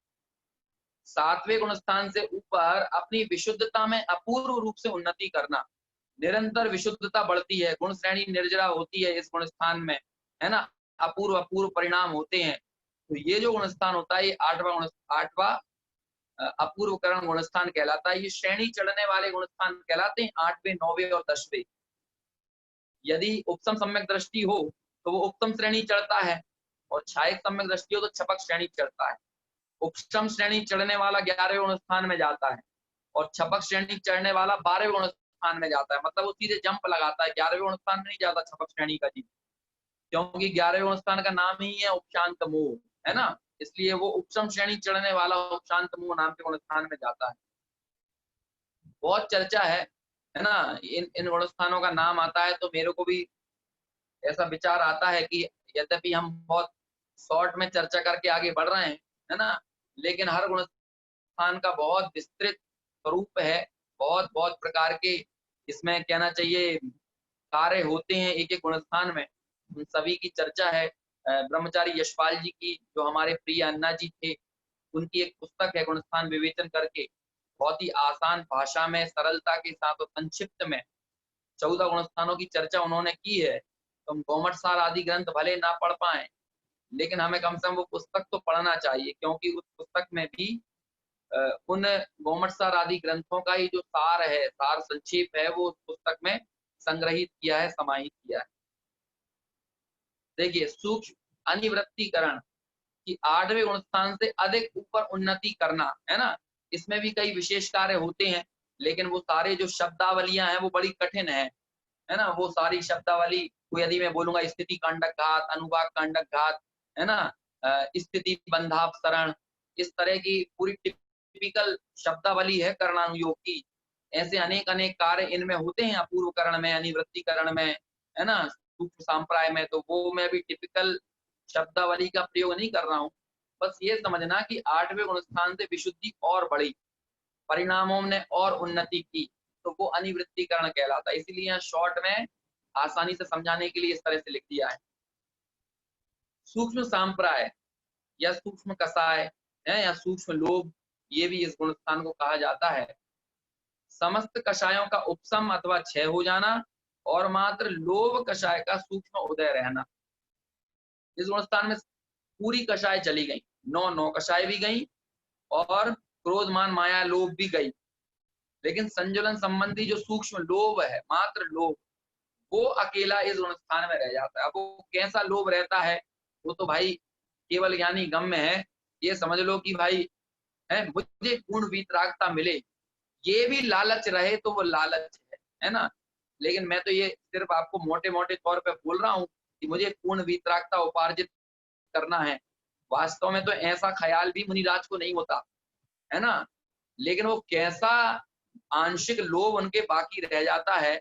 सातवें गुणस्थान से ऊपर अपनी विशुद्धता में अपूर्व रूप से उन्नति करना। निरंतर विशुद्धता बढ़ती है, गुण श्रेणी निर्जरा होती है इस गुणस्थान में, है ना। अपूर्व अपूर्व परिणाम होते हैं। तो ये जो गुणस्थान होता है, ये आठवां अपूर्वकरण गुणस्थान कहलाता है। ये श्रेणी चढ़ने वाले गुणस्थान कहलाते हैं, 8वें 9वें और 10वें। यदि उपसम सम्यक दृष्टि हो तो वो उपसम श्रेणी चढ़ता है, और छायक सम्यक दृष्टि हो तो छपक श्रेणी चढ़ता है। उपसम श्रेणी चढ़ने वाला 11वें गुणस्थान में जाता है, और छपक श्रेणी चढ़ने वाला 12वें गुणस्थान में जाता है। मतलब वो सीधे जंप लगाता है, 11वें गुणस्थान में नहीं जाता छपक श्रेणी का जी, क्योंकि 11वें गुणस्थान का नाम ही है उपशांत मोह, है ना। इसलिए वो उपसम श्रेणी चढ़ने वाला उपशांत मोह नाम के गुणस्थान में जाता है। बहुत चर्चा है ना। इन गुणस्थानों का नाम आता है तो मेरे को भी ऐसा विचार आता है कि यद्यपि हम बहुत शॉर्ट में चर्चा करके आगे बढ़ रहे हैं, है ना, लेकिन हर गुणस्थान का बहुत विस्तृत स्वरूप है। बहुत बहुत प्रकार के इसमें कहना चाहिए कार्य होते हैं एक एक गुणस्थान में। उन सभी की चर्चा है ब्रह्मचारी यशपाल जी की, जो हमारे प्रिय अन्ना जी थे, उनकी एक पुस्तक है गुणस्थान विवेचन करके। बहुत ही आसान भाषा में, सरलता के साथ और संक्षिप्त में 14 गुणस्थानों की चर्चा उन्होंने की है। तो हम गोमटसार आदि ग्रंथ भले ना पढ़ पाए, लेकिन हमें कम से कम वो पुस्तक तो पढ़ना चाहिए, क्योंकि उस पुस्तक में भी उन गोमटसार आदि ग्रंथों का ही जो सार है, सार संक्षेप है, वो उस पुस्तक में संग्रहित किया है, समाहित किया है। देखिए, सूक्ष्म अनिवृत्तीकरण कि 8वें गुणस्थान से अधिक ऊपर उन्नति करना, है ना। इसमें भी कई विशेष कार्य होते हैं, लेकिन वो सारे जो शब्दावलियां हैं वो बड़ी कठिन है ना। वो सारी शब्दावली को यदि मैं बोलूंगा, स्थिति कांडक घात, अनुवाक कांडक घात, है ना, स्थिति बंधापसरण, इस तरह की पूरी टिपिकल शब्दावली है करणानुयोग की। ऐसे अनेक अनेक कार्य इनमें होते हैं, अपूर्वकरण में, अनिवृत्तीकरण में, है ना, सूक्ष्म सांप्राय में। तो वो मैं अभी टिपिकल शब्दावली का प्रयोग नहीं कर रहा हूँ। बस ये समझना कि 8वें गुणस्थान से विशुद्धि और बढ़ी, परिणामों ने और उन्नति की, तो वो अनिवृत्तीकरण कहलाता है। इसीलिए यहाँ शॉर्ट में आसानी से समझाने के लिए इस तरह से लिख दिया है। सूक्ष्म सांप्राय या सूक्ष्म कसाय है या सूक्ष्म लोभ, ये भी इस गुणस्थान को कहा जाता है। समस्त कषायों का उपसम अथवा क्षय हो जाना, और मात्र लोभ कषाय का सूक्ष्म उदय रहना। इस गुणस्थान में पूरी कषाय चली गई, 9 कषाय भी गई, और क्रोध मान माया लोभ भी गई। लेकिन संजुलन संबंधी जो सूक्ष्म लोभ है, मात्र लोभ, वो अकेला इस गुणस्थान में रह जाता है। अब वो कैसा लोभ रहता है, वो तो भाई केवल ज्ञानी गम्य है। ये समझ लो कि भाई है, मुझे पूर्ण वीतरागता मिले, ये भी लालच रहे तो वो लालच है ना। लेकिन मैं तो ये सिर्फ आपको मोटे मोटे तौर पे बोल रहा हूँ कि मुझे पूर्ण वीतरागता उपार्जित करना है। वास्तव में तो ऐसा ख्याल भी मुनिराज को नहीं होता, है ना। लेकिन वो कैसा आंशिक लोभ उनके बाकी रह जाता है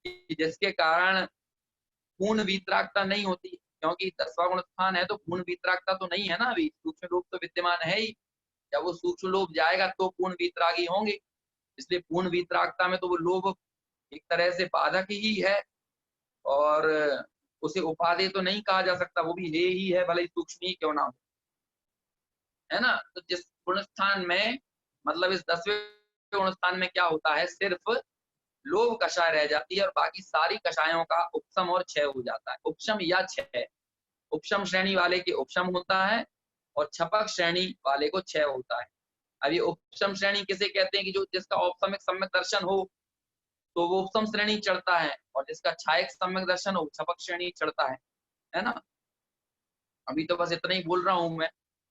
कि जिसके कारण पूर्ण वीतरागता नहीं होती, क्योंकि 10वां गुणस्थान है तो पूर्ण वीतरागता तो नहीं है ना। अभी सूक्ष्म लोभ तो विद्यमान है ही, जब वो सूक्ष्म लोभ जाएगा तो पूर्ण वीतरागी होंगे। इसलिए पूर्ण वीतरागता में तो वो लोभ एक तरह से बाधक ही है, और उसे उपादेय तो नहीं कहा जा सकता, वो भी है ही है, भले ही सूक्ष्म ही क्यों ना हो, है ना। तो जिस गुणस्थान में, मतलब इस 10वें गुणस्थान में क्या होता है, सिर्फ लोभ कषाय रह जाती है, और बाकी सारी कषायों का उपशम और क्षय हो जाता है। उपशम या क्षय, उपशम श्रेणी वाले के उपशम होता है, और छपक श्रेणी वाले को क्षय होता है। अब ये उपशम श्रेणी किसे कहते हैं कि जो जिसका औपसमिक सम्यक दर्शन हो तो वो उपसम श्रेणी चढ़ता है, और जिसका छायक सम्यक दर्शन हो छपक श्रेणी चढ़ता है ना। अभी तो बस इतना ही बोल रहा हूं मैं।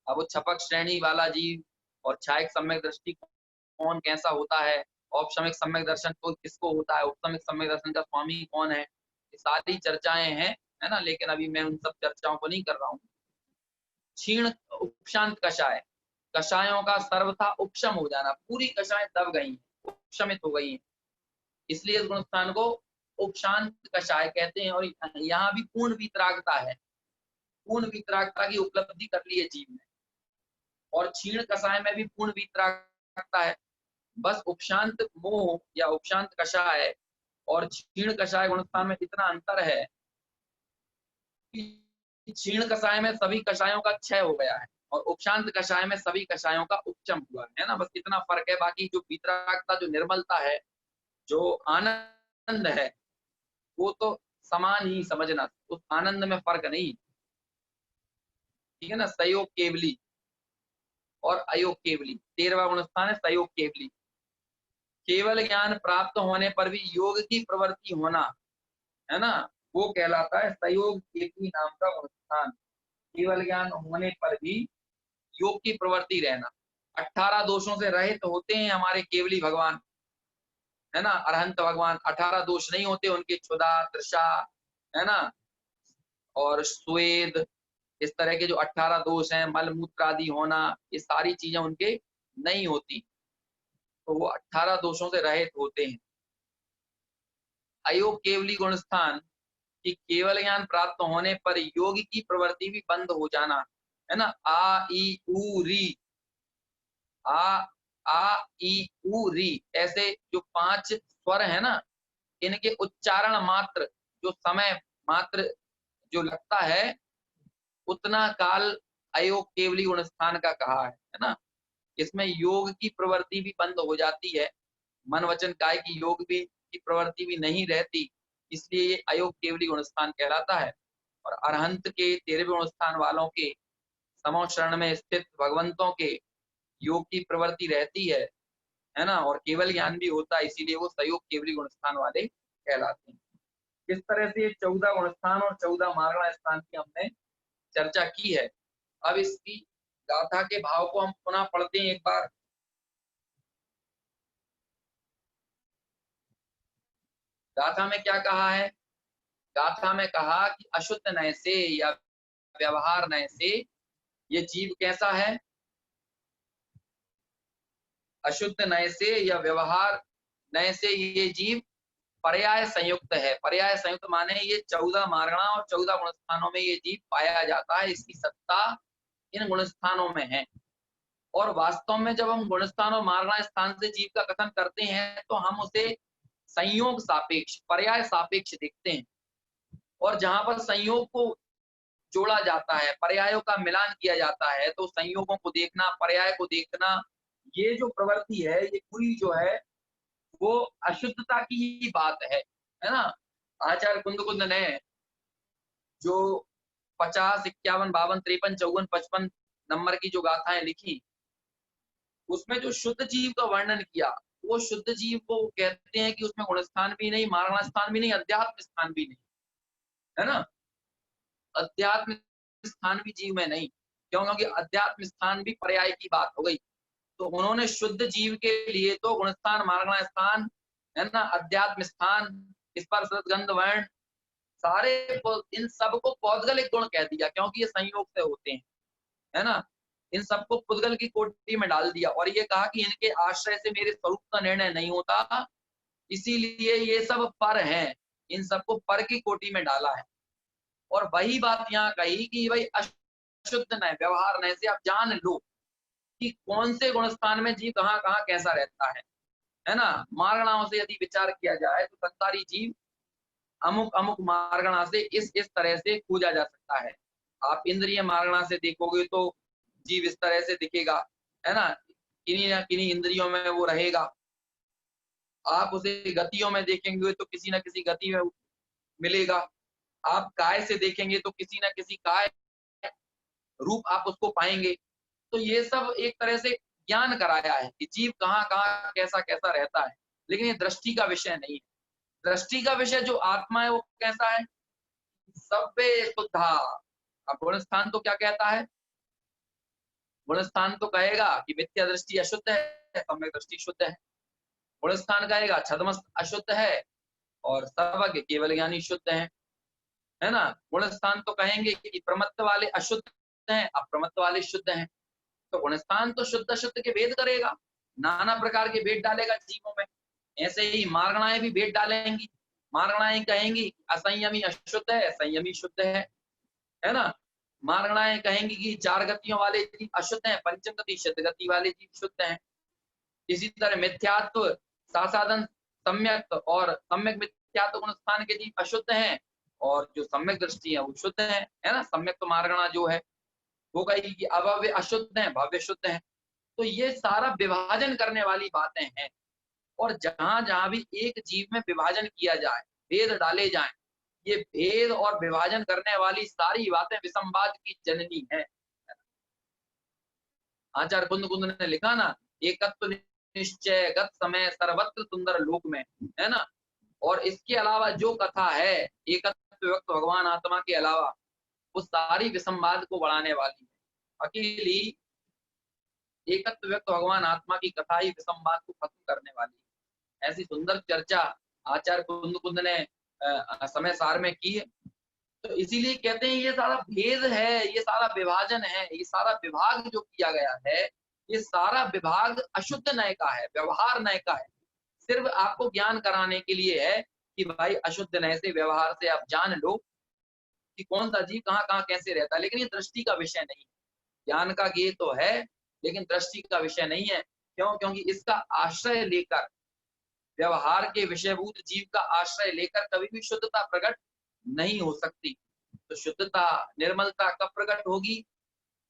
अब वो छपक श्रेणी वाला जीव और छायक सम्यक दृष्टि कौन कैसा होता है, औपसमिक सम्यक दर्शन तो किसको होता है, उपसमिक सम्यक दर्शन का स्वामी कौन है, ये सारी चर्चाएं हैं, है ना। लेकिन अभी मैं उन सब चर्चाओं को नहीं कर रहा हूँ। क्षीण उपशांत कषाय, कषायों का सर्वथा उपशम हो जाना, पूरी कषाय दब गई, उपशमित हो गई, इसलिए इस गुणस्थान को उपशांत कषाय कहते हैं। और यहाँ भी पूर्ण वीतरागता है, पूर्ण वीतरागता की उपलब्धि कर ली है जीव ने। और क्षीण कषाय में भी पूर्ण वीतरागता है, बस उपशांत मोह या उपशांत कषाय और क्षीण कषाय गुणस्थान में इतना अंतर है कि क्षीण कषाय में सभी कषायों का क्षय हो गया है और उपशांत कषाय में सभी कषायों का उपचम हुआ है ना, बस इतना फर्क है। बाकी जो वीतरागता, जो निर्मलता है, जो आनंद है, वो तो समान ही समझना, उस आनंद में फर्क नहीं, ठीक है ना। सहयोग केवली और अयोग केवली, 13वां गुणस्थान है सहयोग केवली। केवल ज्ञान प्राप्त होने पर भी योग की प्रवृत्ति होना, है ना, वो कहलाता है सहयोग केवली नाम का गुणस्थान। केवल ज्ञान होने पर भी योग की प्रवृत्ति रहना। 18 दोषों से रहित होते हैं हमारे केवली भगवान, है ना, अरहंत भगवान। 18 दोष नहीं होते उनके, क्षुधा, तृषा, है ना, और स्वेद, इस तरह के जो 18 दोष हैं, मल मूत्र आदि होना, ये सारी चीजें उनके नहीं होती, तो वो 18 दोषों से रहित होते हैं। अयोग केवली गुणस्थान कि केवल ज्ञान प्राप्त होने पर योग की प्रवृत्ति भी बंद हो जाना, है ना। आ ई उ री, आ ई उ री, ऐसे जो 5 स्वर है ना, इनके उच्चारण मात्र, जो समय मात्र जो लगता है, उतना काल अयोग केवली गुणस्थान का कहा है ना। इसमें योग की प्रवृत्ति भी बंद हो जाती है, मन वचन काय की योग भी की प्रवृत्ति भी नहीं रहती, इसलिए ये अयोग केवली गुणस्थान कहलाता है। और अरहंत के 13वें गुणस्थान वालों के समो शरण में स्थित भगवंतों के योग की प्रवृत्ति रहती है ना, और केवल ज्ञान भी होता है, इसीलिए वो सहयोग केवली गुणस्थान वाले कहलाते हैं। इस तरह से 14 गुणस्थान और 14 मार्गण स्थान की हमने चर्चा की है। अब इसकी गाथा के भाव को हम पुनः पढ़ते हैं एक बार। गाथा में क्या कहा है? गाथा में कहा कि अशुद्ध नय से या व्यवहार नय से ये जीव कैसा है? अशुद्ध नय से या व्यवहार नय से ये जीव पर्याय संयुक्त है। पर्याय संयुक्त माने ये 14 मार्गणा और 14 गुणस्थानों में ये जीव पाया जाता है, इसकी सत्ता इन गुणस्थानों में है। और वास्तव में जब हम गुणस्थान और मार्गणा स्थान से जीव का कथन करते हैं तो हम उसे संयोग सापेक्ष, पर्याय सापेक्ष देखते हैं। और जहां पर संयोग को जोड़ा जाता है, पर्यायों का मिलान किया जाता है, तो संयोगों को देखना, पर्याय को देखना, ये जो प्रवृत्ति है, ये पूरी जो है वो अशुद्धता की ही बात है ना। आचार्य कुंद ने जो 50, 51, 52, 53, 54, 55 नंबर की जो गाथाएं लिखी, उसमें जो शुद्ध जीव का वर्णन किया, वो शुद्ध जीव को कहते हैं कि उसमें गुणस्थान भी नहीं, मार्गण स्थान भी नहीं, अध्यात्म स्थान भी नहीं, है ना। अध्यात्म स्थान भी जीव में नहीं, क्यों? क्योंकि अध्यात्म स्थान भी पर्याय की बात हो गई। तो उन्होंने शुद्ध जीव के लिए तो गुणस्थान, मार्गण स्थान, है ना, अध्यात्म स्थान, स्पर्श गंध वर्ण, सारे इन सबको पौद्गलिक गुण कह दिया, क्योंकि ये संयोग से होते हैं, है ना। इन सबको पुद्गल की कोटि में डाल दिया और ये कहा कि इनके आश्रय से मेरे स्वरूप का निर्णय नहीं होता, इसीलिए ये सब पर हैं, इन सबको पर की कोटि में डाला है। और वही बात यहाँ कही कि भाई अशुद्ध नय, व्यवहार नय से आप जान लो कि कौन से गुणस्थान में जीव कहाँ कहाँ कैसा रहता है ना। मार्गणाओं से यदि विचार किया जाए तो संसारी जीव अमुक अमुक मार्गणा से इस तरह से खोजा जा सकता है। आप इंद्रिय मार्गणा से देखोगे तो जीव इस तरह से दिखेगा, है ना, किन्हीं ना किन्हीं इंद्रियों में वो रहेगा। आप उसे गतियों में देखेंगे तो किसी न किसी गति में मिलेगा। आप काय से देखेंगे तो किसी न किसी काय रूप आप उसको पाएंगे। तो ये सब एक तरह से ज्ञान कराया है कि जीव कहाँ कहाँ कैसा कैसा रहता है, लेकिन ये दृष्टि का विषय नहीं है। दृष्टि का विषय जो आत्मा है वो कैसा है? सभ्य शुद्धा। अब गुणस्थान तो क्या कहता है? गुणस्थान तो कहेगा कि मिथ्या दृष्टि अशुद्ध है, सम्यक दृष्टि शुद्ध है। गुणस्थान कहेगा छद्मस्त अशुद्ध है और सर्वज्ञ केवल ज्ञानी शुद्ध है ना। गुणस्थान तो कहेंगे कि प्रमत्त वाले अशुद्ध हैं, अप्रमत्त वाले शुद्ध हैं। तो गुणस्थान तो शुद्ध अशुद्ध के भेद करेगा, नाना प्रकार के भेद डालेगा जीवों में। ऐसे ही मार्गणाएं भी भेद डालेंगी। मार्गणाएं कहेंगी असंयमी अशुद्ध है, संयमी शुद्ध है ना। मार्गणाएं कहेंगी कि 4 गतियों वाले जीव अशुद्ध हैं, पंचम गति शुद्ध गति वाले जीव शुद्ध हैं, इसी तरह मिथ्यात्व सासाधन सम्यक और सम्यक मिथ्यात्व गुण स्थान के जीव अशुद्ध हैं, और जो सम्यक दृष्टि है वो शुद्ध है ना। सम्यक तो मार्गणा जो है वो कहेगी कि अभव्य अशुद्ध है, भव्य शुद्ध है। तो ये सारा विभाजन करने वाली बातें हैं, और जहां जहां भी एक जीव में विभाजन किया जाए, भेद डाले जाएं, ये भेद और विभाजन करने वाली सारी बातें विसंवाद की जननी है। आचार्य कुंद कुंद ने लिखा ना, एकत्व निश्चय गत समय सर्वत्र सुंदर लोक में, है ना। और इसके अलावा जो कथा है एकत्व व्यक्त भगवान आत्मा के अलावा, वो सारी विसंवाद को बढ़ाने वाली है। अकेली एकत्व व्यक्त भगवान आत्मा की कथा ही विसंवाद को खत्म करने वाली है। ऐसी सुंदर चर्चा आचार्य कुंद कुंद ने समय सार में की है। तो इसीलिए कहते हैं ये सारा भेद है, ये सारा विभाजन है, ये सारा विभाग जो किया गया है, ये सारा विभाग अशुद्ध नय का है, व्यवहार नय का है। सिर्फ आपको ज्ञान कराने के लिए है कि भाई अशुद्ध नय से, व्यवहार से आप जान लो कि कौन सा जीव कहाँ कहाँ कैसे रहता है, लेकिन ये दृष्टि का विषय नहीं। ज्ञान का ज्ञेय तो है लेकिन दृष्टि का विषय नहीं है। क्यों? क्योंकि इसका आश्रय लेकर, व्यवहार के विषयभूत जीव का आश्रय लेकर कभी भी शुद्धता प्रकट नहीं हो सकती। तो शुद्धता, निर्मलता कब प्रकट होगी?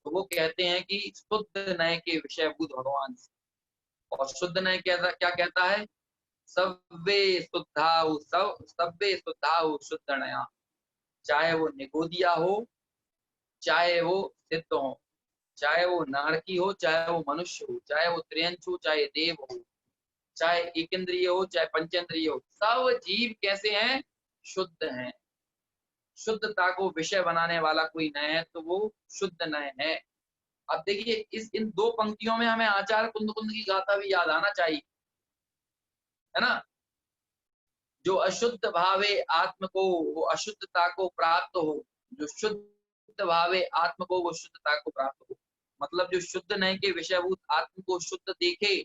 तो वो कहते हैं कि शुद्ध नय के विषयभूत भगवान से। और शुद्ध नय क्या कहता है? सव्वे शुद्धाहु, सव्वे शुद्धाहु शुद्ध नया। चाहे वो निगोदिया हो, चाहे वो सिद्ध हो, चाहे वो नारकी हो, चाहे वो मनुष्य हो, चाहे वो त्रियंच हो, चाहे देव हो, चाहे एक इंद्रिय हो, चाहे पंचेंद्रिय हो, सब जीव कैसे हैं? शुद्ध हैं। शुद्धता को विषय बनाने वाला कोई नय है तो वो शुद्ध नय है। अब देखिए इन दो पंक्तियों में हमें आचार्य कुंद कुंद की गाथा भी याद आना चाहिए, है ना। जो अशुद्ध भावे आत्म को वो अशुद्धता को प्राप्त हो, जो शुद्ध भावे आत्म को वो शुद्धता को प्राप्त हो। मतलब जो शुद्ध नय के विषयभूत आत्म को शुद्ध देखे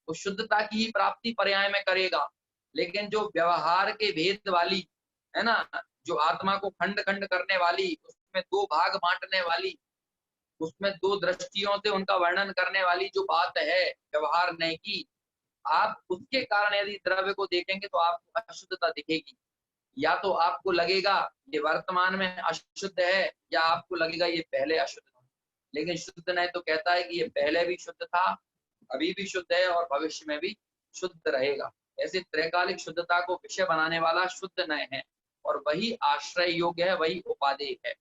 वो शुद्धता की ही प्राप्ति पर्याय में करेगा। लेकिन जो व्यवहार के भेद वाली, है ना, जो आत्मा को खंड खंड करने वाली, उसमें दो भाग बांटने वाली, उसमें दो दृष्टियों से उनका वर्णन करने वाली जो बात है व्यवहार नय की, आप उसके कारण यदि द्रव्य को देखेंगे तो आपको अशुद्धता दिखेगी। या तो आपको लगेगा ये वर्तमान में अशुद्ध है, या आपको लगेगा ये पहले अशुद्ध था। लेकिन शुद्ध नय तो कहता है कि ये पहले भी शुद्ध था, अभी भी शुद्ध है और भविष्य में भी शुद्ध रहेगा। ऐसे त्रैकालिक शुद्धता को विषय बनाने वाला शुद्ध नय है, और वही आश्रय योग्य है, वही उपादेय है।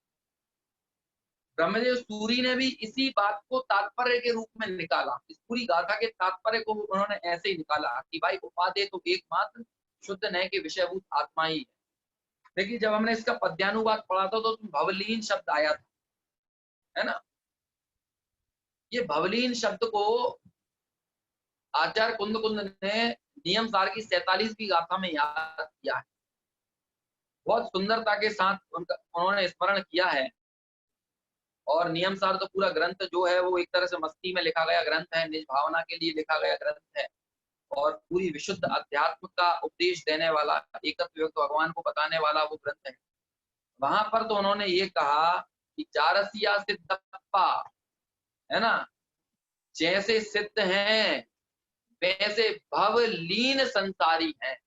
ब्रह्मदेव सूरी ने भी इसी बात को तात्पर्य के रूप में निकाला। इस पूरी गाथा के तात्पर्य को उन्होंने ऐसे ही निकाला कि भाई उपादेय तो एकमात्र शुद्ध नय के विषयभूत आत्मा ही है। देखिए जब हमने इसका पद्यानुवाद पढ़ा था तो भवलीन शब्द आया था, है ना। ये भवलीन शब्द को आचार्य कुंद कुंद ने नियम सार की 47वीं गाथा में याद किया है। बहुत सुंदरता के साथ उन्होंने स्मरण किया है। और नियम सार तो पूरा ग्रंथ जो है वो एक तरह से मस्ती में लिखा गया ग्रंथ है, निज भावना के लिए लिखा गया ग्रंथ है, और पूरी विशुद्ध अध्यात्म का उपदेश देने वाला, एकत्व भगवान को बताने वाला वो ग्रंथ है। वहां पर तो उन्होंने ये कहा कि चारसिया सिद्धप्पा, है ना, जैसे सिद्ध हैं वैसे भवलीन संसारी हैं।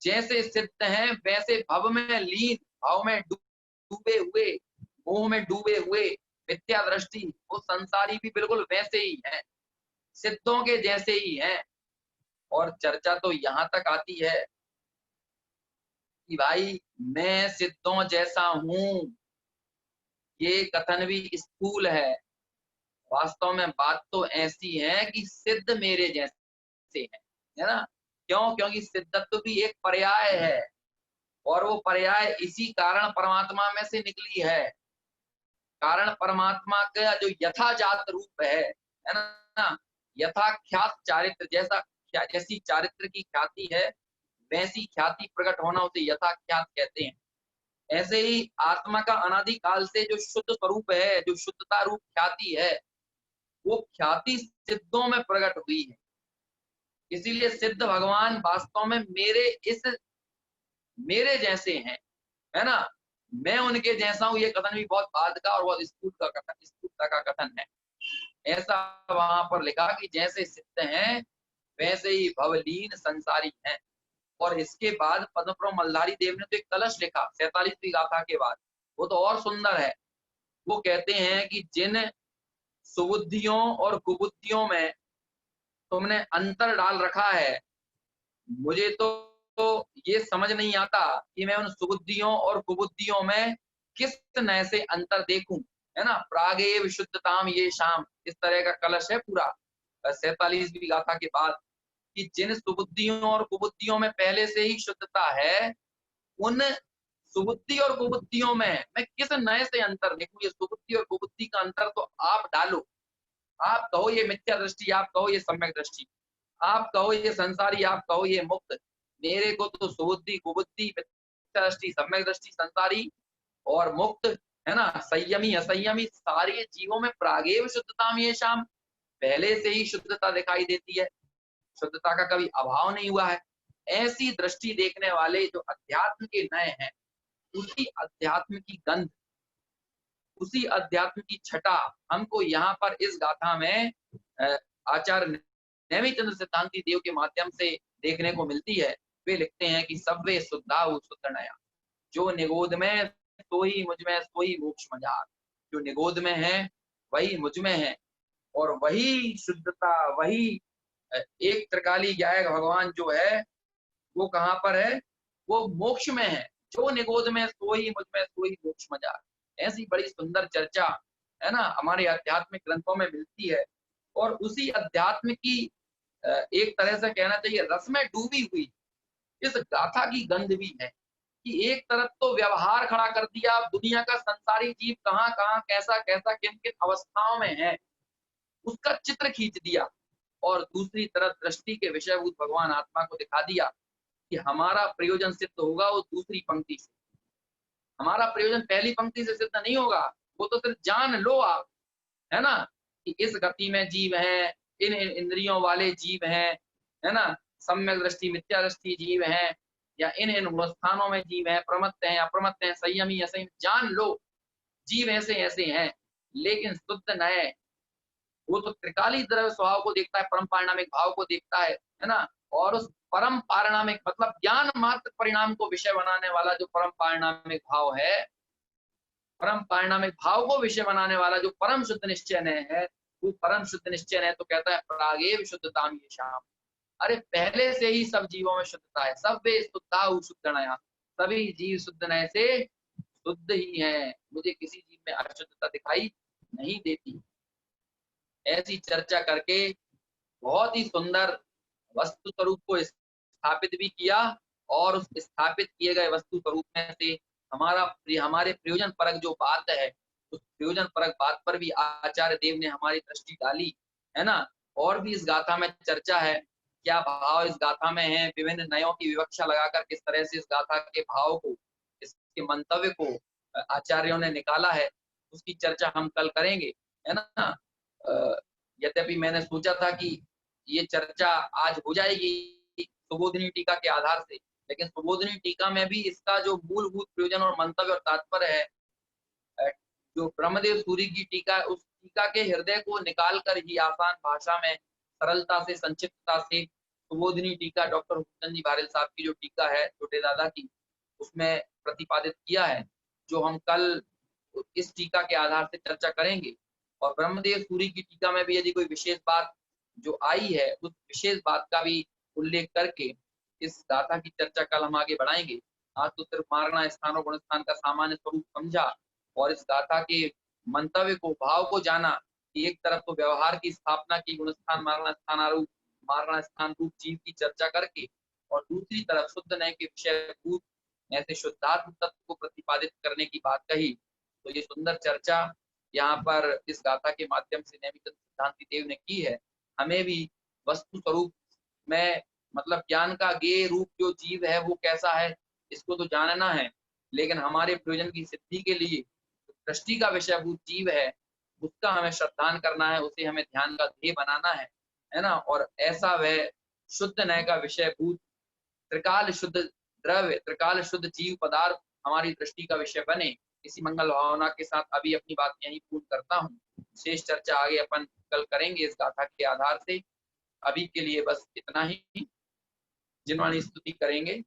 जैसे सिद्ध हैं वैसे भव में लीन, भाव में डूबे हुए, मोह में डूबे हुए, मिथ्या दृष्टि, वो संसारी भी बिल्कुल वैसे ही हैं, सिद्धों के जैसे ही हैं। और चर्चा तो यहां तक आती है कि भाई मैं सिद्धों जैसा हूं, ये कथन भी स्थूल है। वास्तव में बात तो ऐसी है कि सिद्ध मेरे जैसे हैं, है ना। क्यों? क्योंकि सिद्धत्व भी एक पर्याय है, और वो पर्याय इसी कारण परमात्मा में से निकली है। कारण परमात्मा का जो यथाजात रूप है ना, यथाख्यात चारित्र, जैसी चारित्र की ख्याति है वैसी ख्याति प्रकट होना उसे यथाख्यात कहते हैं। ऐसे ही आत्मा का अनादि काल से जो शुद्ध स्वरूप है, जो शुद्धता रूप ख्याति है, वो ख्याति सिद्धों में प्रकट हुई है। इसीलिए सिद्ध भगवान वास्तव में मेरे जैसे हैं, है ना। मैं उनके जैसा हूं, ये कथन भी बहुत बाद का और बहुत स्फूर्तता का कथन है। ऐसा वहां पर लिखा कि जैसे सिद्ध हैं वैसे ही भवलीन संसारी हैं। और इसके बाद पद्मपुरम मल्हारी देव ने तो एक कलश लिखा 47वीं गाथा के बाद, वो तो और सुंदर है। वो कहते हैं कि जिन सुबुद्धियों और कुबुद्धियों में तुमने अंतर डाल रखा है, मुझे तो ये समझ नहीं आता कि मैं उन सुबुद्धियों और कुबुद्धियों में किस नए से अंतर देखूं, है ना। प्रागेव शुद्धताम ये शाम, इस तरह का कलश है पूरा 47वीं गाथा के बाद, कि जिन सुबुद्धियों और कुबुद्धियों में पहले से ही शुद्धता है, उन सुबुद्धि और कुबुद्धियों में मैं किस नए से अंतर देखूं। ये सुबुद्धि और कुबुद्धि का अंतर तो आप डालो, आप कहो ये मिथ्या दृष्टि, आप कहो ये सम्यक दृष्टि, आप कहो ये संसारी, आप कहो ये मुक्त। मेरे को तो सुबुद्धि कुबुद्धि मिथ्या दृष्टि सम्यक दृष्टि संसारी और मुक्त, है ना, संयमी असंयमी, सारे जीवों में प्रागेव शुद्धता में ये शाम, पहले से ही शुद्धता दिखाई देती है, शुद्धता का कभी अभाव नहीं हुआ है। ऐसी दृष्टि देखने वाले जो अध्यात्म के नए हैं, उसी अध्यात्म की गंध, उसी अध्यात्म की छटा हमको यहाँ पर इस गाथा में आचार्य नेमिचंद्र सिद्धांति देव के माध्यम से देखने को मिलती है। वे लिखते हैं कि सब्वे शुद्धा शुद्ध नया, जो निगोद में तो ही मुझ में सोई मोक्ष मजार। जो निगोद में है वही मुझ में है, और वही शुद्धता, वही एक त्रिकाली गायक भगवान जो है वो कहाँ पर है, वो मोक्ष में है। जो निगोद में सोई मुझ में सोई मोक्ष मजार। ऐसी बड़ी सुंदर चर्चा, है ना, हमारे आध्यात्मिक ग्रंथों में मिलती है। और उसी अध्यात्म की एक तरह से कहना चाहिए रस में डूबी हुई इस गाथा की गंध भी है, कि एक तरफ तो व्यवहार खड़ा कर दिया, दुनिया का संसारी जीव कहाँ कहाँ कैसा कैसा किन किन अवस्थाओं में है उसका चित्र खींच दिया, और दूसरी तरफ दृष्टि के विषयभूत भगवान आत्मा को दिखा दिया कि हमारा प्रयोजन सिद्ध होगा वो दूसरी पंक्ति से, हमारा प्रयोजन पहली पंक्ति से सिद्ध नहीं होगा। वो तो सिर्फ जान लो आप, है ना, कि इस गति में जीव है, इन इंद्रियों वाले जीव हैं, है ना, सम्यक दृष्टि मिथ्या दृष्टि जीव हैं, या इन इन गुणस्थानों में जीव है, प्रमत्त हैं अप्रमत्त हैं, संयमी असंयमी, जान लो जीव ऐसे ऐसे हैं। लेकिन शुद्ध नए वो तो त्रिकाली द्रव्य स्वभाव को देखता है, परम पारिणामिक भाव को देखता है ना। और उस परम पारिणामिक मतलब ज्ञान मात्र परिणाम को विषय बनाने वाला जो परम पारिणामिक भाव है, परम पारिणामिक भाव को विषय बनाने वाला जो परम शुद्ध निश्चय है, वो परम शुद्ध निश्चय है तो कहता है प्रागेव शुद्धताम ये शाम। अरे पहले से ही सब जीवों में शुद्धता है, सब वे शुद्धा शुद्ध नया, सभी जीव शुद्ध नए से शुद्ध ही है, मुझे किसी जीव में अशुद्धता दिखाई नहीं देती। ऐसी चर्चा करके बहुत ही सुंदर वस्तु स्वरूप को स्थापित भी किया, और उस स्थापित किए गए वस्तु स्वरूप में से हमारे प्रयोजन परक जो बात है, उस प्रयोजन परक बात पर भी आचार्य देव ने हमारी दृष्टि डाली, है ना। और भी इस गाथा में चर्चा है, क्या भाव इस गाथा में है, विभिन्न नयों की विवक्षा लगाकर किस तरह से इस गाथा के भाव को, इसके मंतव्य को आचार्यों ने निकाला है, उसकी चर्चा हम कल करेंगे, है ना। यद्यपि मैंने सोचा था कि ये चर्चा आज हो जाएगी सुबोधिनी टीका के आधार से, लेकिन सुबोधिनी टीका में भी इसका जो मूलभूत प्रयोजन और मंतव्य और तात्पर्य है, जो ब्रह्मदेव सूरी की टीका, उस टीका के हृदय को निकाल कर ही आसान भाषा में सरलता से संक्षिप्तता से सुबोधिनी टीका डॉक्टर हुसैन जी बारेल साहब की जो टीका है छोटे दादा की, उसमें प्रतिपादित किया है, जो हम कल इस टीका के आधार से चर्चा करेंगे। और ब्रह्मदेव सूरी की टीका में भी यदि कोई विशेष बात जो आई है, उस विशेष बात का भी उल्लेख करके इस गाथा की चर्चा कल हम आगे बढ़ाएंगे। आज तो सिर्फ मार्गणा स्थान और गुणस्थान का सामान्य स्वरूप समझा, और इस गाथा के मंतव्य को, भाव को जाना, कि एक तरफ तो व्यवहार की स्थापना की, गुणस्थान मार्गणा स्थान आरूप मार्गणा स्थान रूप जीव की चर्चा करके, और दूसरी तरफ शुद्ध नय के विषय ऐसे शुद्धात्म तत्व को प्रतिपादित करने की बात कही। तो ये सुंदर चर्चा यहाँ पर इस गाथा के माध्यम से नेमिचंद्र सिद्धांति देव ने की है। हमें भी वस्तु स्वरूप में मतलब ज्ञान का गे रूप जो जीव है वो कैसा है, इसको तो जानना है, लेकिन हमारे प्रयोजन की सिद्धि के लिए दृष्टि का विषयभूत जीव है, उसका हमें श्रद्धान करना है, उसे हमें ध्यान का ध्येय बनाना है ना। और ऐसा वह शुद्ध नय का विषयभूत त्रिकाल शुद्ध द्रव्य, त्रिकाल शुद्ध जीव पदार्थ हमारी दृष्टि का विषय बने। इसी मंगल भावना के साथ अभी अपनी बात यहीं पूर्ण करता हूँ। शेष चर्चा आगे अपन कल करेंगे इस गाथा के आधार से। अभी के लिए बस इतना ही। जिनवाणी स्तुति करेंगे।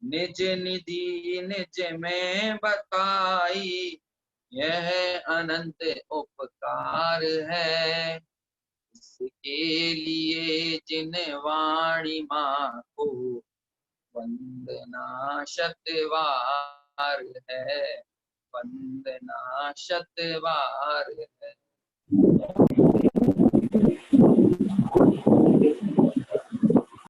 निज निधि निज में बताई, यह अनंत उपकार है। इसके लिए जिन वाणी माँ को वंदना शतवार है, वंदना शतवार है।